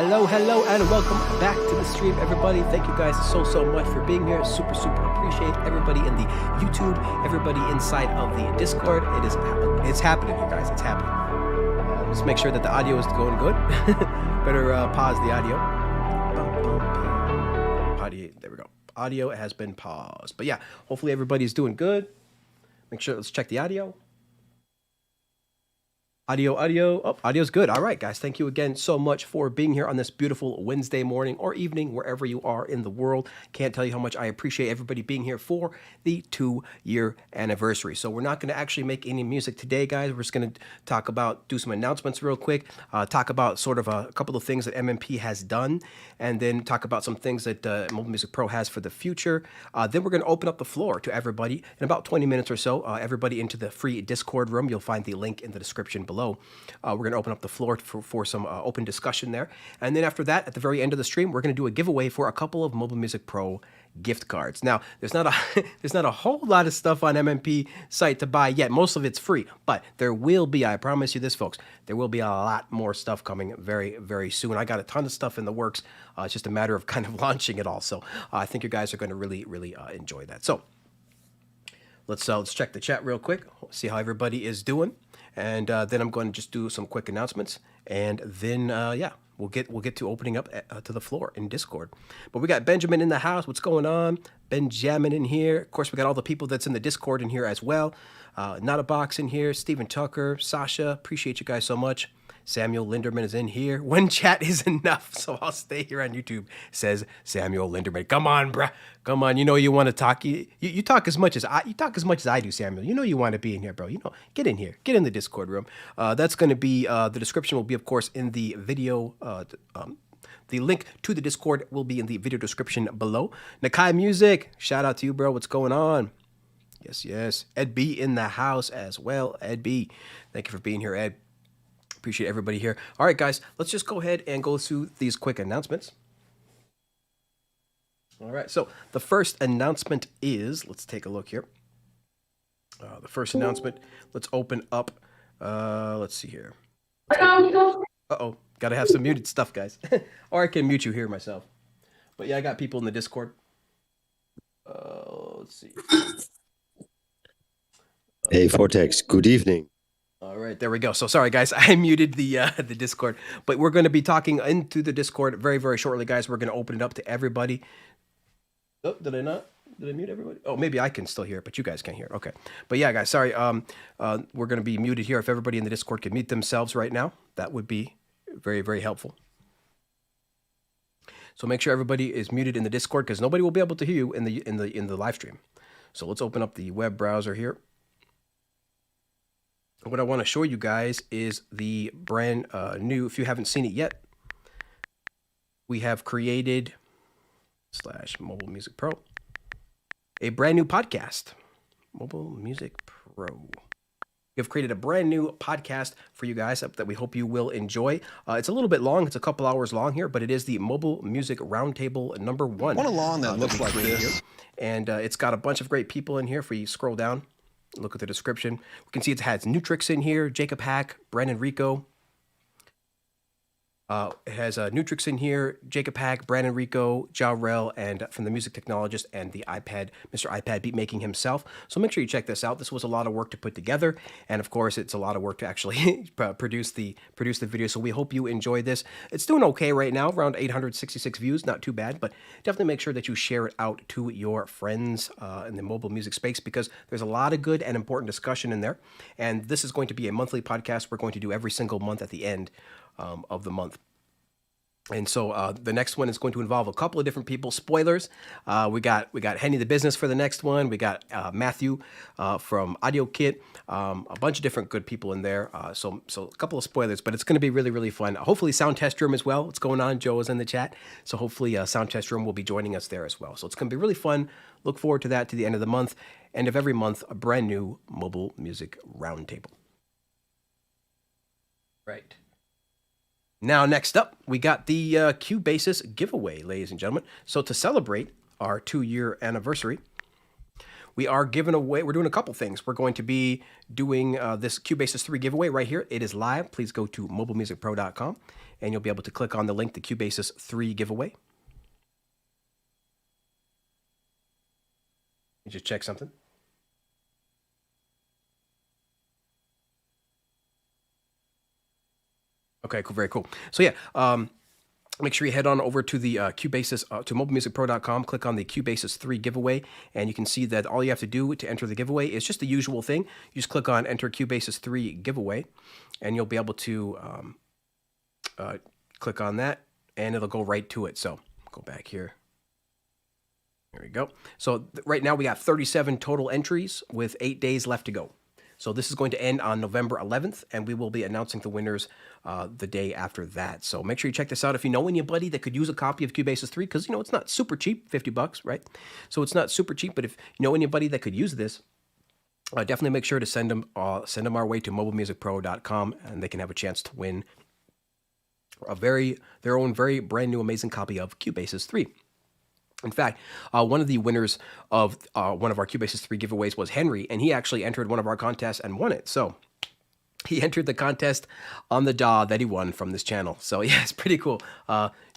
Hello, and welcome back to the stream, everybody. Thank you guys so much for being here. Super appreciate everybody in the YouTube, everybody inside of the Discord. It's happening, you guys. It's happening. Let's make sure that the audio is going good. Better pause the audio. Audio. There we go. Audio has been paused. But yeah, hopefully everybody's doing good. Make sure. Let's check the audio. Audio. Oh, audio's good. All right, guys. Thank you again so much for being here on this beautiful Wednesday morning or evening, wherever you are in the world. Can't tell you how much I appreciate everybody being here for the 2-year anniversary. So we're not going to actually make any music today, guys. We're just going to do some announcements real quick, talk about sort of a couple of things that MMP has done, and then talk about some things that Mobile Music Pro has for the future. Then we're going to open up the floor to everybody in about 20 minutes or so. Everybody into the free Discord room. You'll find the link in the description below. We're going to open up the floor for some open discussion there. And then after that, at the very end of the stream, we're going to do a giveaway for a couple of Mobile Music Pro gift cards. Now, there's not a whole lot of stuff on MMP site to buy yet. Most of it's free, but there will be, I promise you this, folks, there will be a lot more stuff coming very, very soon. I got a ton of stuff in the works. It's just a matter of kind of launching it all. So I think you guys are going to really enjoy that. So let's check the chat real quick, see how everybody is doing. And then I'm going to just do some quick announcements, and then we'll get to opening up to the floor in Discord. But we got Benjamin in the house. What's going on? Benjamin in here. Of course, we got all the people that's in the Discord in here as well. Not a Box in here. Stephen Tucker, Sasha. Appreciate you guys so much. Samuel Linderman is in here. One chat is enough, so I'll stay here on YouTube, says Samuel Linderman. Come on, bruh. Come on. You know you want to talk. You talk as much as I do, Samuel. You know you want to be in here, bro. You know, get in here. Get in the Discord room. That's going to be the description will be, of course, in the video. The link to the Discord will be in the video description below. Nakai Music, shout out to you, bro. What's going on? Yes. Ed B in the house as well. Ed B, thank you for being here, Ed. Appreciate everybody here. All right, guys, let's just go ahead and go through these quick announcements. All right, so the first announcement is, let's take a look here. The first announcement, let's open up, let's see here. Uh-oh, got to have some muted stuff, guys. Or I can mute you here myself. But yeah, I got people in the Discord. Let's see. Hey, Vortex, good evening. All right, there we go. So sorry, guys, I muted the Discord, but we're going to be talking into the Discord very, very shortly, guys. We're going to open it up to everybody. Oh, did I not? Did I mute everybody? Oh, maybe I can still hear it, but you guys can't hear. Okay, but yeah, guys, sorry. We're going to be muted here. If everybody in the Discord could mute themselves right now, that would be very, very helpful. So make sure everybody is muted in the Discord because nobody will be able to hear you in the live stream. So let's open up the web browser here. What I want to show you guys is the brand new, if you haven't seen it yet, we have created /Mobile Music Pro, a brand new podcast, Mobile Music Pro. We have created a brand new podcast for you guys that we hope you will enjoy. It's a little bit long. It's a couple hours long here, but it is the Mobile Music Roundtable #1. One along that looks like this. Here. And it's got a bunch of great people in here. If we scroll down, look at the description. We can see it has Nutrix in here, Jacob Hack, Brandon Rico. It has Nutrix in here, Jacob Hack, Brandon Rico, Ja Rel, and from the music technologist and the iPad, Mr. iPad beat making himself. So make sure you check this out. This was a lot of work to put together, and of course, it's a lot of work to actually produce the video. So we hope you enjoy this. It's doing okay right now, around 866 views, not too bad. But definitely make sure that you share it out to your friends in the mobile music space because there's a lot of good and important discussion in there. And this is going to be a monthly podcast. We're going to do every single month at the end of the month. And so the next one is going to involve a couple of different people. Spoilers, we got Henny the Business for the next one. We got Matthew from Audio Kit, a bunch of different good people in there. So a couple of spoilers, but it's going to be really, really fun. Hopefully Sound Test Room as well. What's going on? Joe is in the chat. So hopefully Sound Test Room will be joining us there as well. So it's going to be really fun. Look forward to that to the end of the month. End of every month, a brand new Mobile Music Roundtable. Right. Now, next up, we got the Cubasis giveaway, ladies and gentlemen. So to celebrate our 2-year anniversary, we are giving away, we're doing a couple things. We're going to be doing this Cubasis 3 giveaway right here. It is live. Please go to mobilemusicpro.com and you'll be able to click on the link, the Cubasis 3 giveaway. You just check something. Okay, cool, very cool. So yeah, make sure you head on over to the Cubasis, to mobilemusicpro.com, click on the Cubasis 3 giveaway, and you can see that all you have to do to enter the giveaway is just the usual thing. You just click on Enter Cubasis 3 giveaway, and you'll be able to click on that, and it'll go right to it. So go back here. There we go. So right now we got 37 total entries with 8 days left to go. So this is going to end on November 11th, and we will be announcing the winners the day after that. So make sure you check this out. If you know anybody that could use a copy of Cubasis 3, because, you know, it's not super cheap, $50, right? So it's not super cheap, but if you know anybody that could use this, definitely make sure to send them our way to mobilemusicpro.com, and they can have a chance to win their own very brand new amazing copy of Cubasis 3. In fact, one of the winners of one of our Cubasis 3 giveaways was Henry, and he actually entered one of our contests and won it. So he entered the contest on the DAW that he won from this channel. So yeah, it's pretty cool.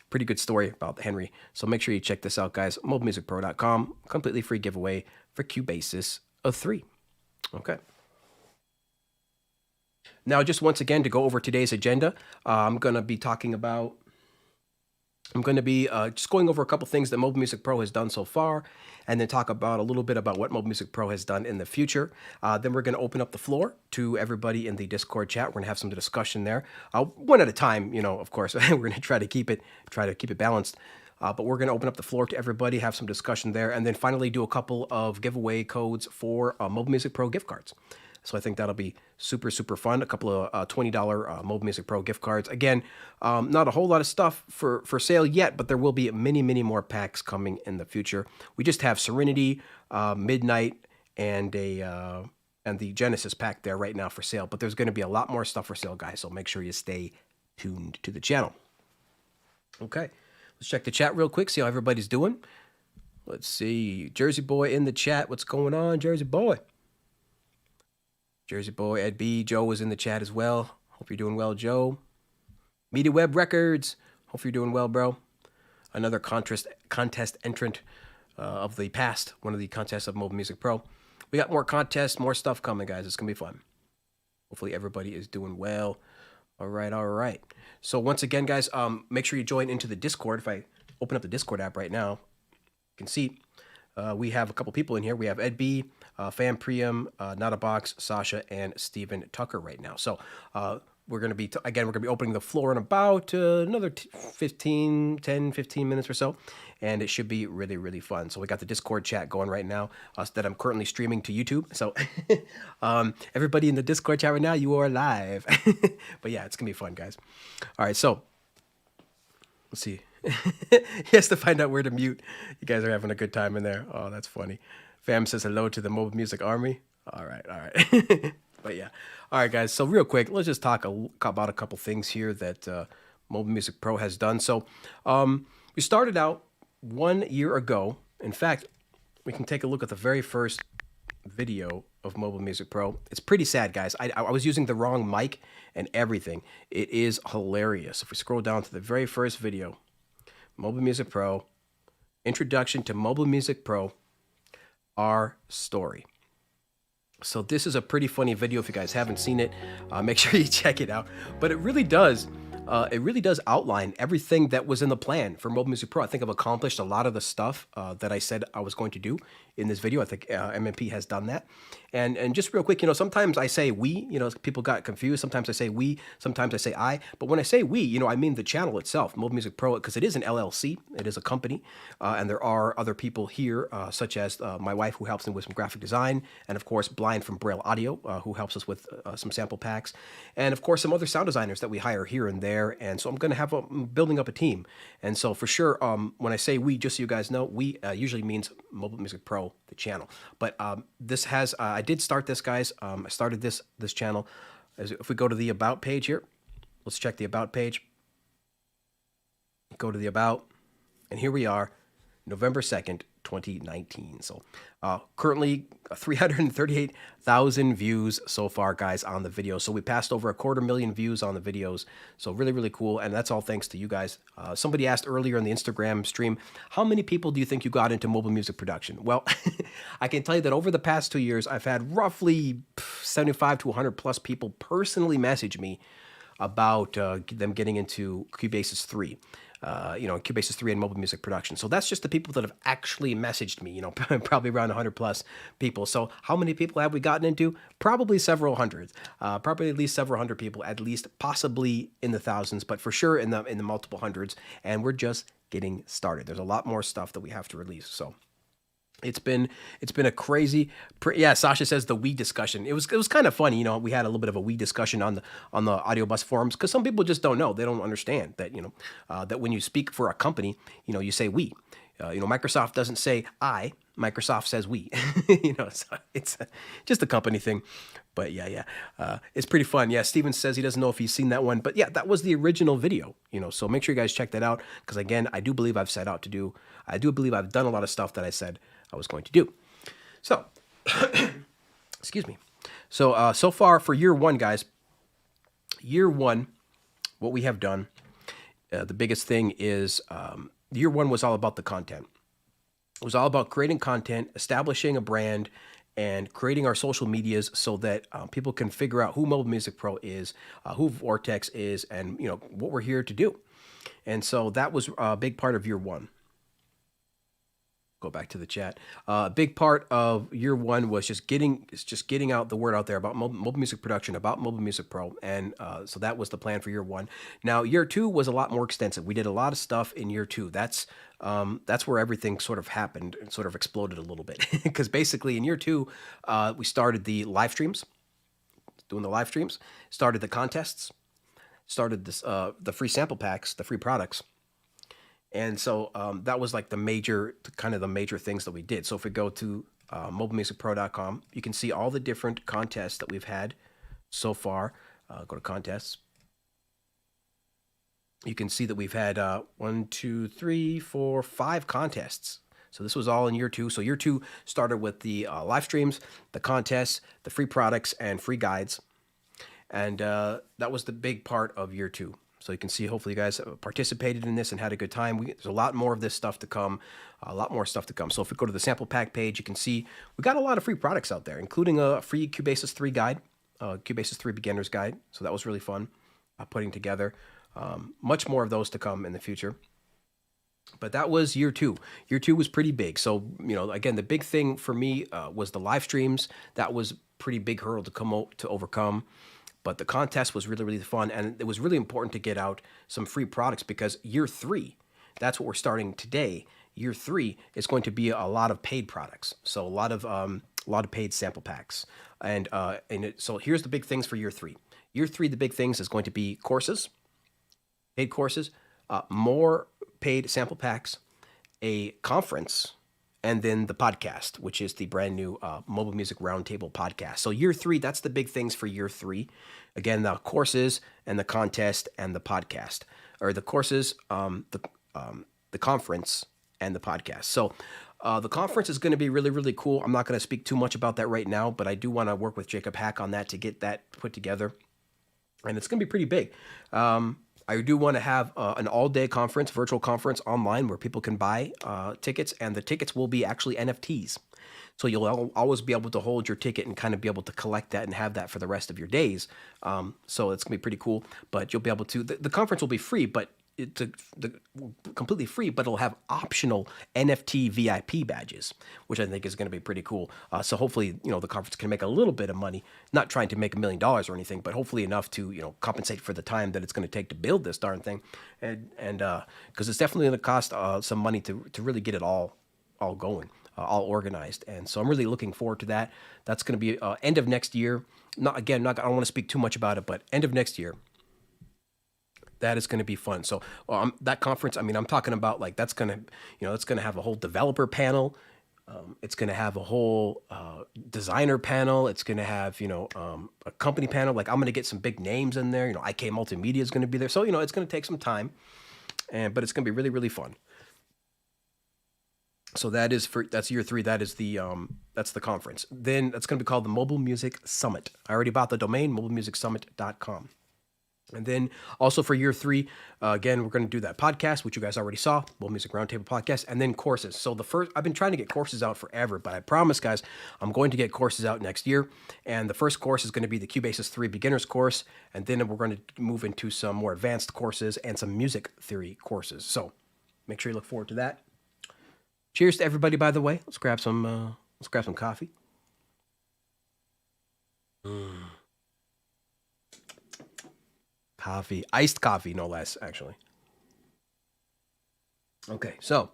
Pretty good story about Henry. So make sure you check this out, guys. mobilemusicpro.com, completely free giveaway for Cubasis 3. Okay. Now, just once again, to go over today's agenda, I'm going to be just going over a couple things that Mobile Music Pro has done so far, and then talk about a little bit about what Mobile Music Pro has done in the future. Then we're going to open up the floor to everybody in the Discord chat. We're going to have some discussion there, one at a time. You know, of course, we're going to try to keep it balanced. But we're going to open up the floor to everybody, have some discussion there, and then finally do a couple of giveaway codes for Mobile Music Pro gift cards. So I think that'll be super, super fun. A couple of $20 Mobile Music Pro gift cards. Again, not a whole lot of stuff for sale yet, but there will be many, many more packs coming in the future. We just have Serenity, Midnight, and the Genesis pack there right now for sale. But there's going to be a lot more stuff for sale, guys. So make sure you stay tuned to the channel. Okay, let's check the chat real quick, see how everybody's doing. Let's see. Jersey Boy in the chat. What's going on, Jersey Boy? Jersey Boy, Ed B, Joe is in the chat as well. Hope you're doing well, Joe. Media Web Records, hope you're doing well, bro. Another contest entrant of the past, one of the contests of Mobile Music Pro. We got more contests, more stuff coming, guys. It's going to be fun. Hopefully everybody is doing well. All right. So once again, guys, make sure you join into the Discord. If I open up the Discord app right now, you can see we have a couple people in here. We have Ed B, Fam Priam, Not a Box, Sasha, and Steven Tucker right now. So we're going to be, we're going to be opening the floor in about another 10, 15 minutes or so. And it should be really, really fun. So we got the Discord chat going right now that I'm currently streaming to YouTube. So everybody in the Discord chat right now, you are live. But yeah, it's going to be fun, guys. All right, so let's see. He has to find out where to mute. You guys are having a good time in there. Oh, that's funny. Fam says hello to the Mobile Music Army. All right. But yeah. All right, guys. So real quick, let's just talk about a couple things here that Mobile Music Pro has done. So we started out 1 year ago. In fact, we can take a look at the very first video of Mobile Music Pro. It's pretty sad, guys. I was using the wrong mic and everything. It is hilarious. If we scroll down to the very first video, Mobile Music Pro, Introduction to Mobile Music Pro, Our Story. So this is a pretty funny video. If you guys haven't seen it, make sure you check it out. But it really does outline everything that was in the plan for Mobile Music Pro. I think I've accomplished a lot of the stuff that I said I was going to do in this video. I think MMP has done that. And just real quick, sometimes I say we, people got confused. Sometimes I say we, sometimes I say I. But when I say we, I mean the channel itself, Mobile Music Pro, because it is an LLC. It is a company. And there are other people here, such as my wife, who helps me with some graphic design. And of course, Blind from Braille Audio, who helps us with some sample packs. And of course, some other sound designers that we hire here and there. And so I'm going to have building up a team. And so for sure, when I say we, just so you guys know, we usually means Mobile Music Pro, the channel. But this has, I did start this, guys. I started this channel. If we go to the About page here, let's check the About page. Go to the About, and here we are, November 2nd, 2019. So currently 338,000 views so far, guys, on the video. So we passed over 250,000 views on the videos. So really, really cool. And that's all thanks to you guys. Somebody asked earlier in the Instagram stream, how many people do you think you got into mobile music production? Well, I can tell you that over the past 2 years, I've had roughly 75 to 100 plus people personally message me about them getting into Cubasis 3. Cubasis 3 and mobile music production. So that's just the people that have actually messaged me, probably around 100 plus people. So how many people have we gotten into? Probably several hundred, probably at least several hundred people, at least possibly in the thousands, but for sure in the multiple hundreds. And we're just getting started. There's a lot more stuff that we have to release. So it's been a crazy, Sasha says the we discussion. It was kind of funny, we had a little bit of a we discussion on the Audio Bus forums because some people just don't know, they don't understand that that when you speak for a company, you say we. Microsoft doesn't say I. Microsoft says we. So it's just a company thing. But it's pretty fun. Yeah, Steven says he doesn't know if he's seen that one, but yeah, that was the original video. So make sure you guys check that out because again, I do believe I've done a lot of stuff that I said I was going to do. So, excuse me. So so far for year one, guys, what we have done, the biggest thing is year one was all about the content. It was all about creating content, establishing a brand, and creating our social medias so that people can figure out who Mobile Music Pro is, who Vortex is, and what we're here to do. And so that was a big part of year one. Go back to the chat. A big part of year one was just getting out the word out there about mobile music production, about Mobile Music Pro, and so that was the plan for year one. Now year two was a lot more extensive. We did a lot of stuff in year two. That's where everything sort of happened and sort of exploded a little bit because basically in year two we started the live streams, started the contests, started this the free sample packs, the free products. And so that was like the major things that we did. So if we go to mobilemusicpro.com, you can see all the different contests that we've had so far. Go to contests. You can see that we've had 5 contests. So this was all in year two. So year two started with the live streams, the contests, the free products, and free guides. And that was the big part of year two. So you can see, hopefully you guys participated in this and had a good time. There's a lot more of this stuff to come, So if we go to the sample pack page, you can see we got a lot of free products out there, including a free Cubasis 3 guide, Cubasis 3 beginner's guide. So that was really fun putting together. Much more of those to come in the future. But that was year two. Year two was pretty big. So, again, the big thing for me was the live streams. That was a pretty big hurdle to overcome. But the contest was really, really fun. And it was really important to get out some free products because year three, that's what we're starting today. Year three is going to be a lot of paid products. So a lot of paid sample packs. So here's the big things for year three. Year three, the big things is going to be courses, paid courses, more paid sample packs, a conference, and then the podcast, which is the brand new Mobile Music Roundtable podcast. So year three, that's the big things for year three. Again, the courses and the contest and the podcast, or the courses, the conference and the podcast. So the conference is going to be really, really cool. I'm not going to speak too much about that right now, but I do want to work with Jacob Hack on that to get that put together. And it's going to be pretty big. I do want to have an all-day conference, virtual conference online where people can buy tickets, and the tickets will be actually NFTs. So you'll always be able to hold your ticket and kind of be able to collect that and have that for the rest of your days. So it's going to be pretty cool. But you'll be able to, the conference will be free, but completely free, but it'll have optional NFT VIP badges, which I think is going to be pretty cool. So hopefully, the conference can make a little bit of money, not trying to make $1 million or anything, but hopefully enough to, compensate for the time that it's going to take to build this darn thing. And because it's definitely going to cost some money to really get it all going, all organized. And so I'm really looking forward to that. That's going to be end of next year. I don't want to speak too much about it, but end of next year. That is going to be fun. So that conference, I'm talking about like that's going to, it's going to have a whole developer panel. It's going to have a whole designer panel. It's going to have, a company panel. Like I'm going to get some big names in there. IK Multimedia is going to be there. So, it's going to take some time, but it's going to be really, really fun. So that's year 3. That is that's the conference. Then that's going to be called the Mobile Music Summit. I already bought the domain, mobilemusicsummit.com. And then also for year 3, again, we're going to do that podcast, which you guys already saw, Mobile Music Roundtable podcast, and then courses. So I've been trying to get courses out forever, but I promise, guys, I'm going to get courses out next year. And the first course is going to be the Cubasis 3 beginners course, and then we're going to move into some more advanced courses and some music theory courses. So make sure you look forward to that. Cheers to everybody, by the way. Let's grab some coffee. Coffee, iced coffee, no less, actually. Okay, so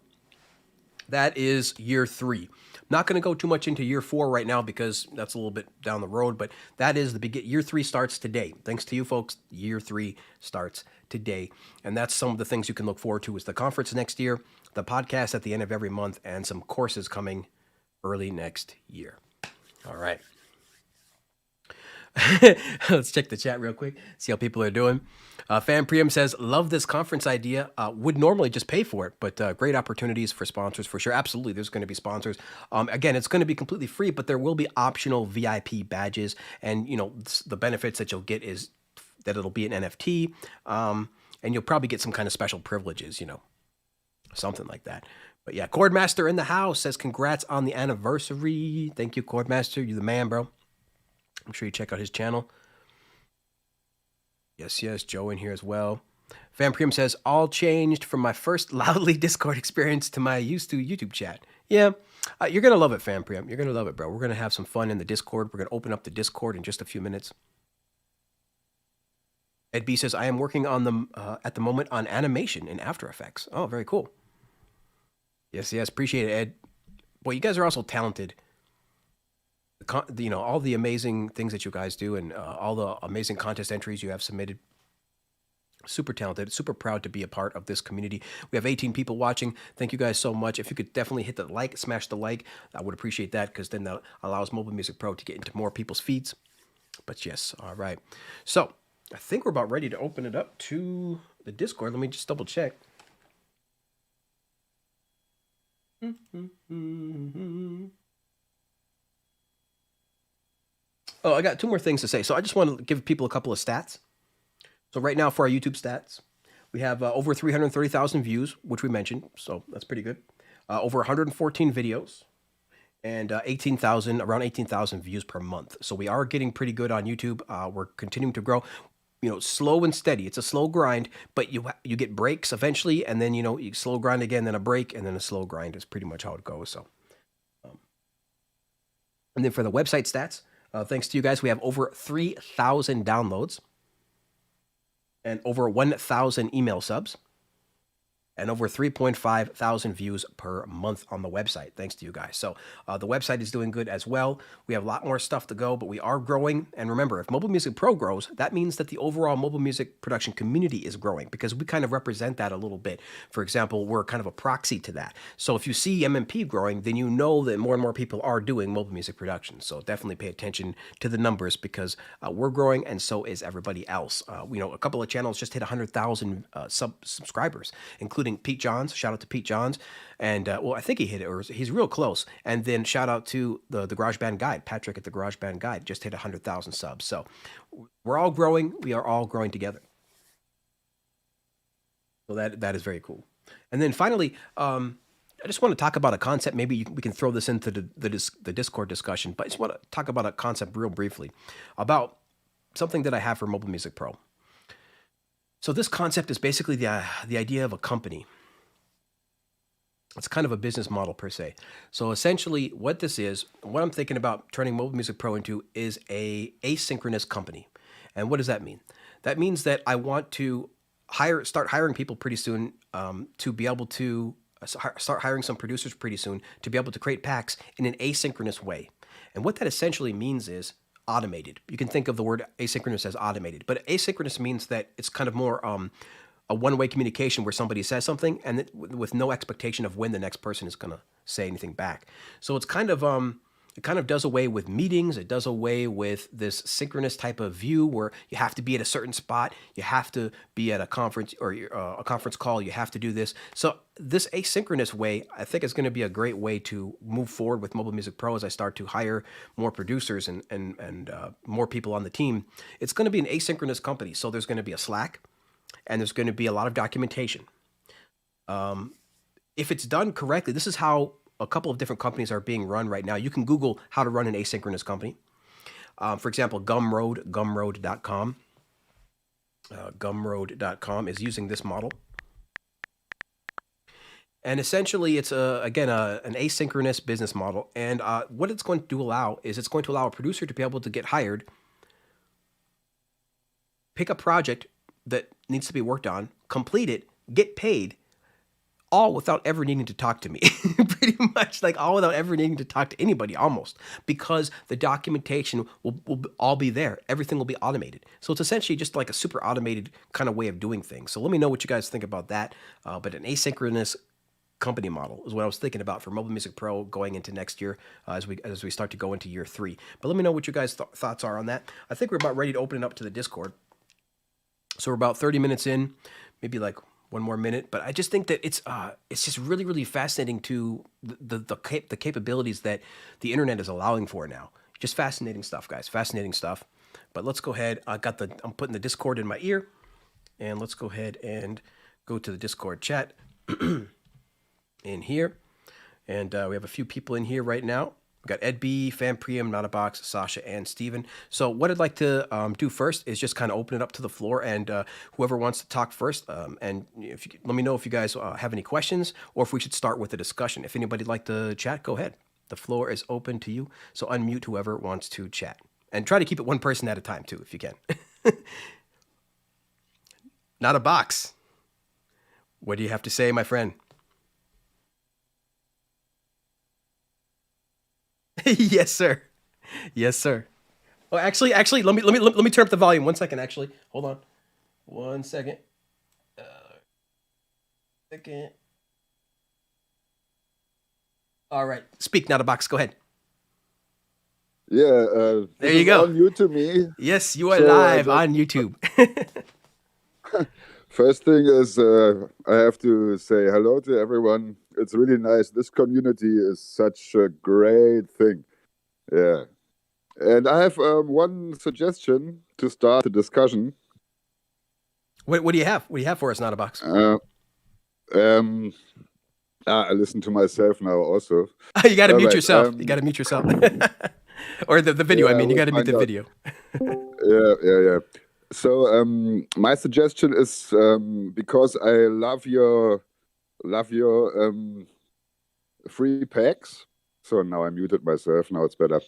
that is year 3. I'm not going to go too much into year 4 right now because that's a little bit down the road, but that is year 3 starts today. Thanks to you folks, year 3 starts today. And that's some of the things you can look forward to is the conference next year, the podcast at the end of every month, and some courses coming early next year. All right. Let's check the chat real quick, see how people are doing. Fan Priam says, love this conference idea. Would normally just pay for it, but great opportunities for sponsors for sure. Absolutely, there's going to be sponsors. Again, it's going to be completely free, but there will be optional VIP badges. And, the benefits that you'll get is that it'll be an NFT, and you'll probably get some kind of special privileges, something like that. But yeah, Chordmaster in the house says, congrats on the anniversary. Thank you, Chordmaster. You're the man, bro. I'm sure you check out his channel. Yes, Joe in here as well. Vamprim says, all changed from my first loudly Discord experience to my used to YouTube chat. Yeah, you're going to love it, Vamprim. You're going to love it, bro. We're going to have some fun in the Discord. We're going to open up the Discord in just a few minutes. Ed B says, I am working on at the moment on animation in After Effects. Oh, very cool. Yes, appreciate it, Ed. Boy, you guys are also talented. All the amazing things that you guys do and all the amazing contest entries you have submitted. Super talented, super proud to be a part of this community. We have 18 people watching. Thank you guys so much. If you could definitely hit the like, smash the like, I would appreciate that because then that allows Mobile Music Pro to get into more people's feeds. But yes, all right. So I think we're about ready to open it up to the Discord. Let me just double check. Oh, I got 2 more things to say. So I just want to give people a couple of stats. So right now for our YouTube stats, we have over 330,000 views, which we mentioned. So that's pretty good. Over 114 videos and around 18,000 views per month. So we are getting pretty good on YouTube. We're continuing to grow, slow and steady. It's a slow grind, but you get breaks eventually. And then, you slow grind again, then a break, and then a slow grind is pretty much how it goes. So, and then for the website stats, thanks to you guys, we have over 3,000 downloads and over 1,000 email subs and over 3.5 thousand views per month on the website, thanks to you guys. So the website is doing good as well. We have a lot more stuff to go, but we are growing. And remember, if Mobile Music Pro grows, that means that the overall mobile music production community is growing because we kind of represent that a little bit. For example, we're kind of a proxy to that. So if you see MMP growing, then you know that more and more people are doing mobile music production. So definitely pay attention to the numbers because we're growing and so is everybody else. A couple of channels just hit 100,000 subscribers, including Pete Johns. Shout out to Pete Johns. And I think he hit it, or he's real close. And then shout out to the GarageBand Guide. Patrick at the GarageBand Guide just hit 100,000 subs. So we're all growing. We are all growing together. So that is very cool. And then finally, I just want to talk about a concept. Maybe we can throw this into the Discord discussion, but I just want to talk about a concept real briefly about something that I have for Mobile Music Pro. So this concept is basically the idea of a company. It's kind of a business model per se. So essentially what this is, what I'm thinking about turning Mobile Music Pro into is a asynchronous company. And what does that mean? That means that I want to start hiring people pretty soon to be able to start hiring some producers pretty soon to be able to create packs in an asynchronous way. And what that essentially means is automated. You can think of the word asynchronous as automated, but asynchronous means that it's kind of more a one-way communication where somebody says something and with no expectation of when the next person is going to say anything back. So it's kind of It kind of does away with meetings. It does away with this synchronous type of view where you have to be at a certain spot. You have to be at a conference or a conference call. You have to do this. So this asynchronous way, I think, is going to be a great way to move forward with Mobile Music Pro as I start to hire more producers and more people on the team. It's going to be an asynchronous company. So there's going to be a Slack and there's going to be a lot of documentation. If it's done correctly, this is how a couple of different companies are being run right now. You can Google how to run an asynchronous company. For example, gumroad.com. Gumroad.com is using this model. And essentially, it's, again, an asynchronous business model. And what it's going to allow is it's going to allow a producer to be able to get hired, pick a project that needs to be worked on, complete it, get paid, all without ever needing to talk to me. Pretty much like all without ever needing to talk to anybody almost, because the documentation will all be there. Everything will be automated. So it's essentially just like a super automated kind of way of doing things. So let me know what you guys think about that. But an asynchronous company model is what I was thinking about for Mobile Music Pro going into next year as we start to go into year 3. But let me know what you guys' thoughts are on that. I think we're about ready to open it up to the Discord. So we're about 30 minutes in, maybe like one more minute, but I just think that it's just really, really fascinating to the capabilities that the internet is allowing for now. Just fascinating stuff, guys. Fascinating stuff. But let's go ahead. I'm putting the Discord in my ear, and let's go ahead and go to the Discord chat in here. And we have a few people in here right now. We got Ed B, Fan Priam, Notabox, Sasha, and Steven. So what I'd like to do first is just kind of open it up to the floor, and whoever wants to talk first, and let me know if you guys have any questions or if we should start with a discussion. If anybody'd like to chat, go ahead. The floor is open to you. So unmute whoever wants to chat. And try to keep it one person at a time, too, if you can. Notabox. What do you have to say, my friend? Yes, sir. Yes, sir. Oh, actually, let me turn up the volume. 1 second, actually. Hold on. 1 second. Second. All right. Speak, Notabox. Go ahead. Yeah. There you go. All new to me. Yes, you are live on YouTube. First thing is, I have to say hello to everyone. It's really nice. This community is such a great thing. Yeah. And I have one suggestion to start the discussion. What do you have? What do you have for us, Notabox? I listen to myself now also. You got to mute yourself. You got to mute yourself. Or the video. Yeah, I mean, you got to mute the out. video. Yeah. So my suggestion is because I love your free packs. So now I muted myself. Now it's better.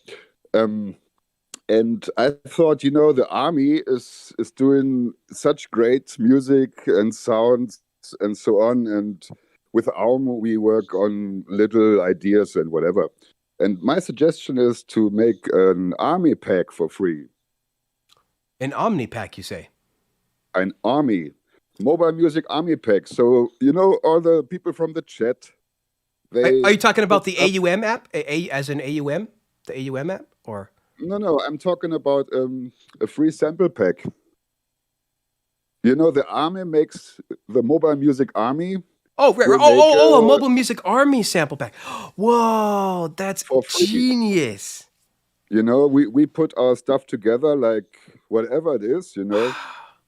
And I thought, the army is doing such great music and sounds and so on. And with Aum, we work on little ideas and whatever. And my suggestion is to make an army pack for free. An Omni pack, you say? An army, mobile music army pack. So, all the people from the chat. Are you talking about the AUM app? As in AUM? The AUM app? Or? No, I'm talking about a free sample pack. The army makes the mobile music army. Oh, right. A mobile music army sample pack. Whoa, that's genius. We put our stuff together, like whatever it is,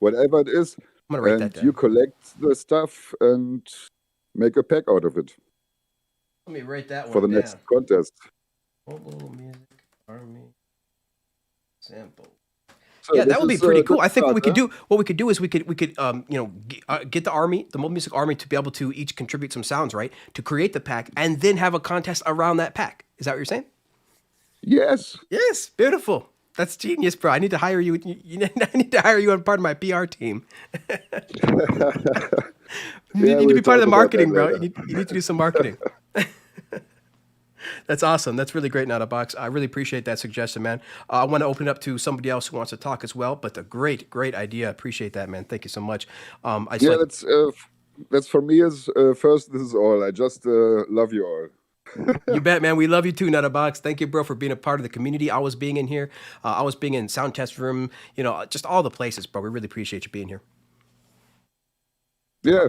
whatever it is. I'm gonna write that down. You collect the stuff and make a pack out of it. Let me write that one for the down. next contest. Mobile music army sample. So yeah, that would be pretty cool. I think what we could do is we could get the army, the mobile music army, to be able to each contribute some sounds, right, to create the pack, and then have a contest around that pack. Is that what you're saying? Yes. Yes, beautiful. That's genius, bro. I need to hire you. I need to hire you on part of my PR team. You need to be part of the marketing, bro. You need to do some marketing. That's awesome. That's really great, Notabox. I really appreciate that suggestion, man. I want to open it up to somebody else who wants to talk as well, but a great idea. Appreciate that, man. Thank you so much. That's for me as first. This is all. I just love you all. You bet, man. We love you too, Nutterbox. Thank you, bro, for being a part of the community. Always being in here. Always being in sound test room. Just all the places, bro. We really appreciate you being here. Yeah.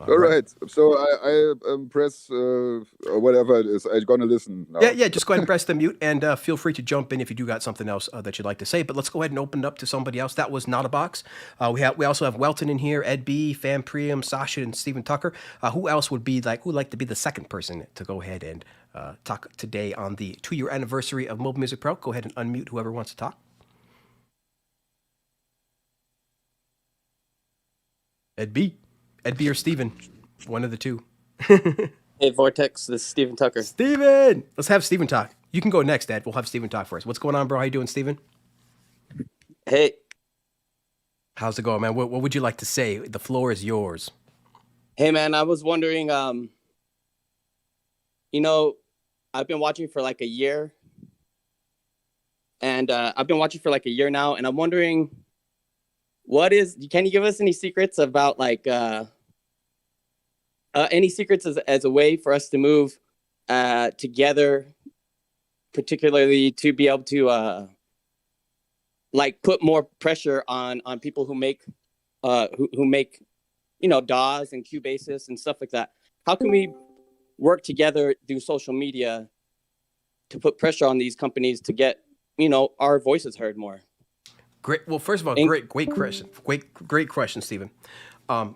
All right. So I press or whatever it is. I'm gonna listen now. Yeah. Just go ahead and press the mute, and feel free to jump in if you do got something else that you'd like to say. But let's go ahead and open it up to somebody else. That was not a box. We also have Welton in here, Ed B, Fan Priam, Sasha, and Stephen Tucker. Who else would like to be the second person to go ahead and talk today on the 2-year anniversary of Mobile Music Pro? Go ahead and unmute whoever wants to talk. Ed B or Steven, one of the two. Hey, Vortex, this is Stephen Tucker. Steven! Let's have Steven talk. You can go next, Ed. We'll have Steven talk first. What's going on, bro? How you doing, Steven? Hey. How's it going, man? What would you like to say? The floor is yours. Hey, man, I was wondering, I've been watching for like a year. And I've been watching for like a year now, and I'm wondering, can you give us any secrets about like, any secrets as a way for us to move together, particularly to be able to like put more pressure on people who make DAWs and Cubasis and stuff like that? How can we work together through social media to put pressure on these companies to get our voices heard more? Great. Well, first of all, great question. Great question, Stephen.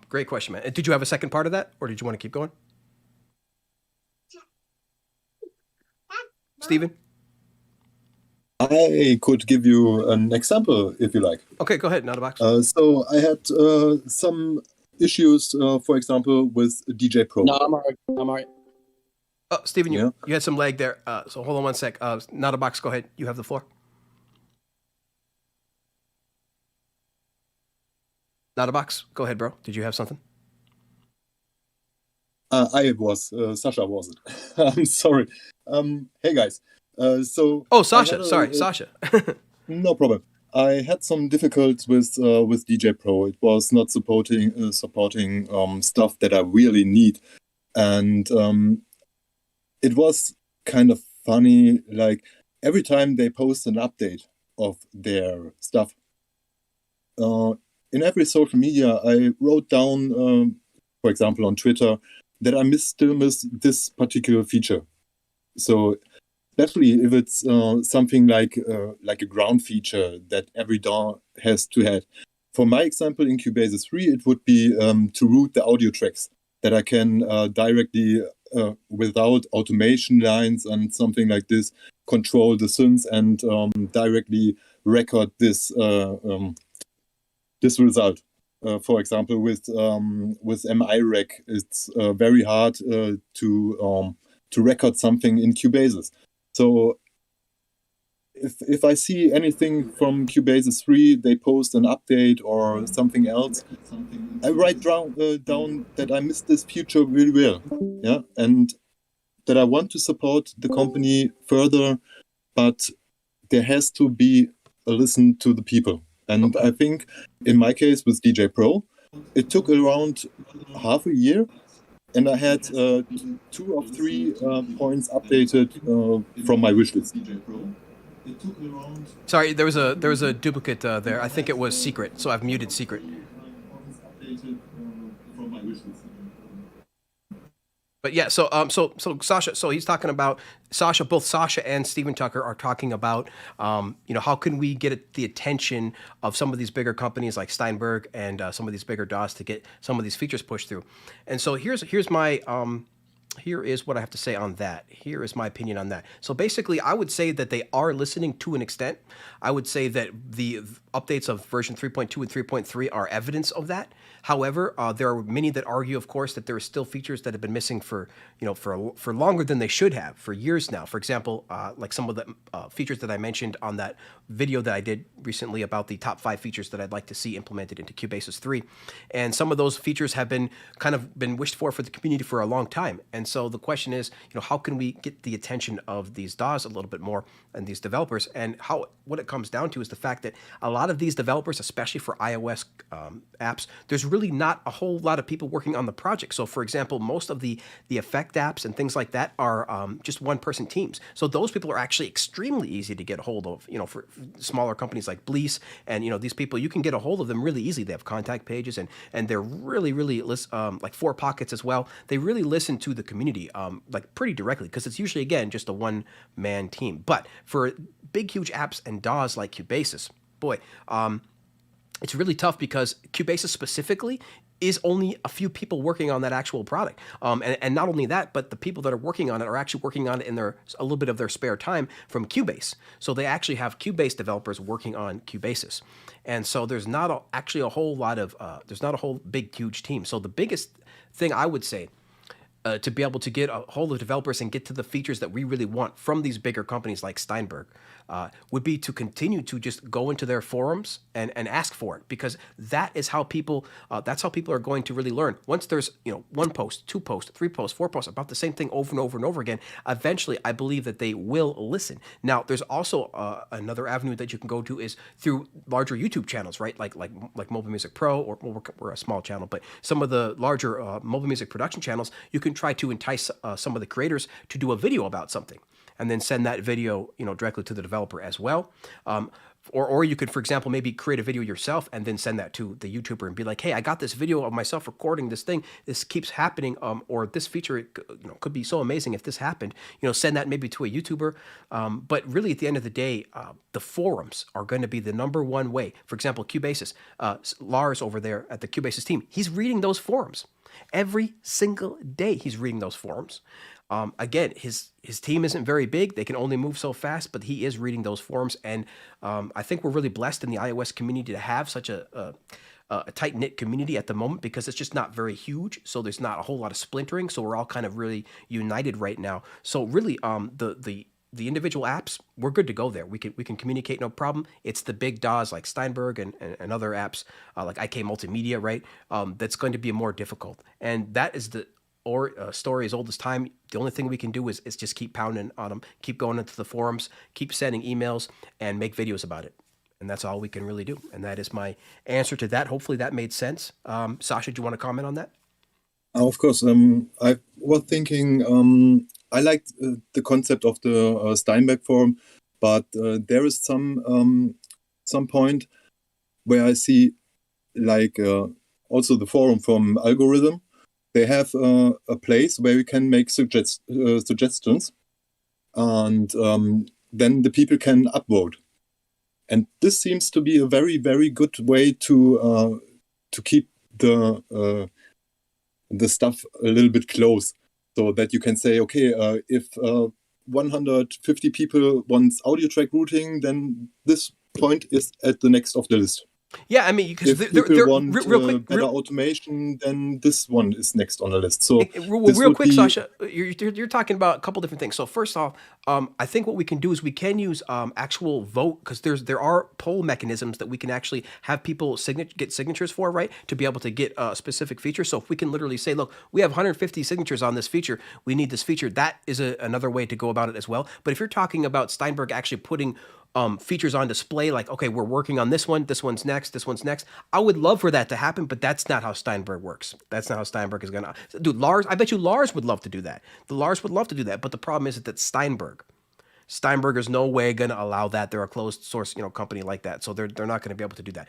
Great question, man. Did you have a second part of that, or did you want to keep going? Stephen? I could give you an example if you like. Okay, go ahead, not a box. So I had some issues, for example, with DJ Pro. No, I'm all right. Oh, Stephen, you had some lag there. So hold on one sec. Not a box, go ahead. You have the floor. Not a box. Go ahead, bro. Did you have something? Sasha was it. I'm sorry. Hey guys. Sasha. Sorry, Sasha. No problem. I had some difficulties with DJ Pro. It was not supporting stuff that I really need, and it was kind of funny. Like every time they post an update of their stuff, in every social media, I wrote down, for example, on Twitter, that I still miss this particular feature. So, especially if it's something like a ground feature that every DAW has to have. For my example, in Cubasis 3, it would be to route the audio tracks that I can directly, without automation lines and something like this, control the synths and directly record this result. For example, with MIREC, it's very hard to record something in Cubasis. So if I see anything from Cubasis 3, they post an update or something else, I write down that I missed this feature really well, and that I want to support the company further, but there has to be a listen to the people. And I think in my case with DJ Pro, it took around half a year, and I had 2 or 3 points updated from my wishlist. Sorry, there was a duplicate there. I think it was Secret, so I've muted Secret. But yeah, so Sasha, so he's talking about both Sasha and Stephen Tucker are talking about, how can we get the attention of some of these bigger companies like Steinberg and some of these bigger DAWs to get some of these features pushed through. And so here's my here is what I have to say on that. Here is my opinion on that. So basically, I would say that they are listening to an extent. I would say that the updates of version 3.2 and 3.3 are evidence of that. However, there are many that argue, of course, that there are still features that have been missing for longer than they should have, for years now. For example, like some of the features that I mentioned on that video that I did recently about the top 5 features that I'd like to see implemented into Cubasis 3. And some of those features have been wished for the community for a long time. And And so the question is, how can we get the attention of these DAWs a little bit more and these developers? And what it comes down to is the fact that a lot of these developers, especially for iOS apps, there's really not a whole lot of people working on the project. So, for example, most of the effect apps and things like that are just one-person teams. So those people are actually extremely easy to get a hold of. For smaller companies like Bleece, and these people, you can get a hold of them really easily. They have contact pages, and they're really like Four Pockets as well. They really listen to the community like pretty directly, because it's usually, again, just a one-man team. But for big, huge apps and DAWs like Cubasis, boy, it's really tough, because Cubasis specifically is only a few people working on that actual product. And not only that, but the people that are working on it are actually working on it in a little bit of their spare time from Cubase. So they actually have Cubase developers working on Cubasis. And so there's not actually a whole lot of, there's not a whole big, huge team. So the biggest thing I would say to be able to get a hold of developers and get to the features that we really want from these bigger companies like Steinberg would be to continue to just go into their forums and ask for it, because that is how people that's how people are going to really learn. Once there's one post, two posts, three posts, four posts about the same thing over and over and over again, eventually I believe that they will listen. Now there's also another avenue that you can go to is through larger YouTube channels, right? Like Mobile Music Pro, or we're a small channel, but some of the larger mobile music production channels, you can try to entice some of the creators to do a video about something, and then send that video, directly to the developer as well. Or you could, for example, maybe create a video yourself and then send that to the YouTuber and be like, hey, I got this video of myself recording this thing. This keeps happening. Or this feature, could be so amazing if this happened. Send that maybe to a YouTuber. But really, at the end of the day, the forums are going to be the number one way. For example, Cubasis, Lars over there at the Cubasis team, he's reading those forums. Every single day he's reading those forums. Again, his team isn't very big. They can only move so fast, but he is reading those forums. And I think we're really blessed in the iOS community to have such a tight-knit community at the moment, because it's just not very huge. So there's not a whole lot of splintering. So we're all kind of really united right now. So really, the individual apps, we're good to go there. We can communicate, no problem. It's the big DAWs like Steinberg and other apps like IK Multimedia, right? That's going to be more difficult. And that is the story as old as time. The only thing we can do is just keep pounding on them, keep going into the forums, keep sending emails, and make videos about it. And that's all we can really do. And that is my answer to that. Hopefully that made sense. Sasha, do you want to comment on that? Of course. I was thinking, I liked the concept of the Steinberg forum, but there is some point where I see, like, also the forum from Algorithm. They have a place where you can make suggestions, and then the people can upvote. And this seems to be a very, very good way to keep the stuff a little bit close, so that you can say, okay, if 150 people wants audio track routing, then this point is at the next of the list. Yeah, I mean, because if people want better automation, then this one is next on the list. So real quick, Sasha, you're talking about a couple different things. So first off, I think what we can do is we can use actual vote, because there are poll mechanisms that we can actually have people get signatures for, right, to be able to get a specific feature. So if we can literally say, look, we have 150 signatures on this feature, we need this feature, that is another way to go about it as well. But if you're talking about Steinberg actually putting features on display, like, okay, we're working on this one's next, I would love for that to happen, but that's not how Steinberg works. That's not how Steinberg is gonna. Dude, Lars, I bet you Lars would love to do that. Lars would love to do that, but the problem is that Steinberg is no way going to allow that. They're a closed source, company like that, so they're not going to be able to do that.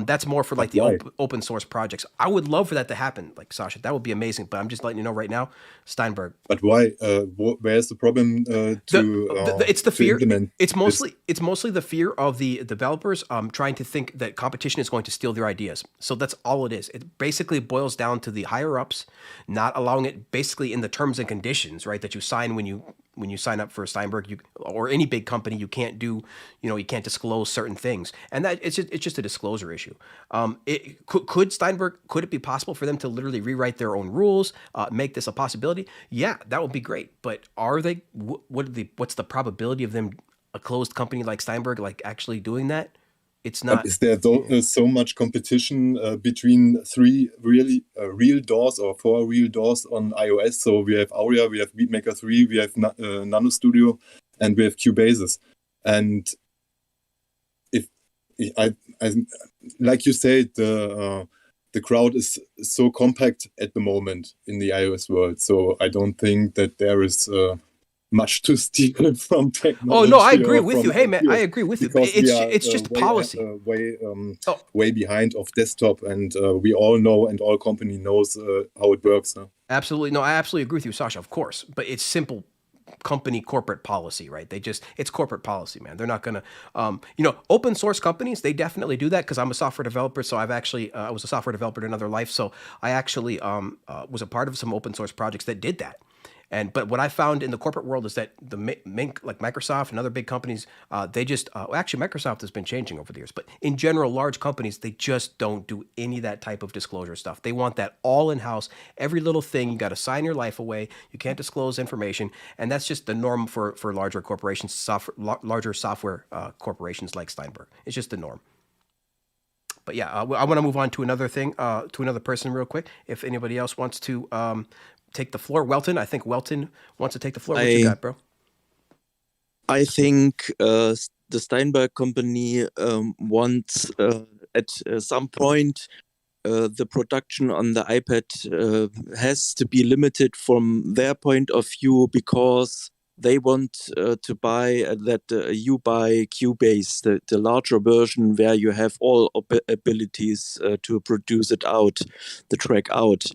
That's more for like the open source projects. I would love for that to happen, like Sasha. That would be amazing. But I'm just letting you know right now, Steinberg. But why? Where's the problem it's the fear. Implement it's mostly the fear of the developers trying to think that competition is going to steal their ideas. So that's all it is. It basically boils down to the higher ups not allowing it, basically in the terms and conditions, right, that you sign when you sign up for Steinberg, or any big company, you can't do, you can't disclose certain things, and that it's just a disclosure issue. Could Steinberg, could it be possible for them to literally rewrite their own rules, make this a possibility? Yeah, that would be great. But are they? What's the probability of them, a closed company like Steinberg, like actually doing that? It's But not. is there so much competition between three really real DAWs or four real DAWs on iOS? So we have Aurea, we have Beatmaker 3, we have Nano Studio, and we have Cubasis. And if I like you said, the crowd is so compact at the moment in the iOS world. So I don't think that there is much to steal from technology. Oh no, I agree or with from you. Hey man, I ideas, agree with you. because we are It's just policy. way behind of desktop, and we all know, and all company knows how it works. Huh? Absolutely. No, I absolutely agree with you, Sasha, of course. But it's simple company corporate policy, right? It's corporate policy, man. They're not going to, open source companies, they definitely do that because I'm a software developer. So I've actually, I was a software developer in another life. So I actually was a part of some open source projects that did that. But what I found in the corporate world is that the main, like Microsoft and other big companies, they just actually Microsoft has been changing over the years. But in general, large companies, they just don't do any of that type of disclosure stuff. They want that all in house. Every little thing, you got to sign your life away. You can't disclose information, and that's just the norm for larger corporations, larger software corporations like Steinberg. It's just the norm. But yeah, I want to move on to another thing, to another person real quick. If anybody else wants to take the floor. Welton, I think Welton wants to take the floor. What you got, bro? I think the Steinberg company wants at some point the production on the iPad has to be limited from their point of view, because they want to buy you buy Cubase, the larger version where you have all abilities to produce it out, the track out.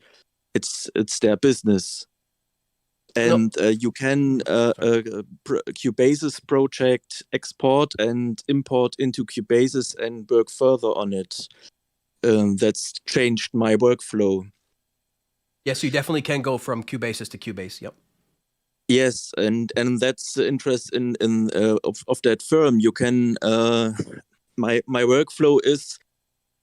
It's their business, and you can Cubasis project export and import into Cubasis and work further on it. That's changed my workflow. Yes, you definitely can go from Cubasis to Cubase. Yep. Yes, and that's the interest in of that firm. You can my workflow is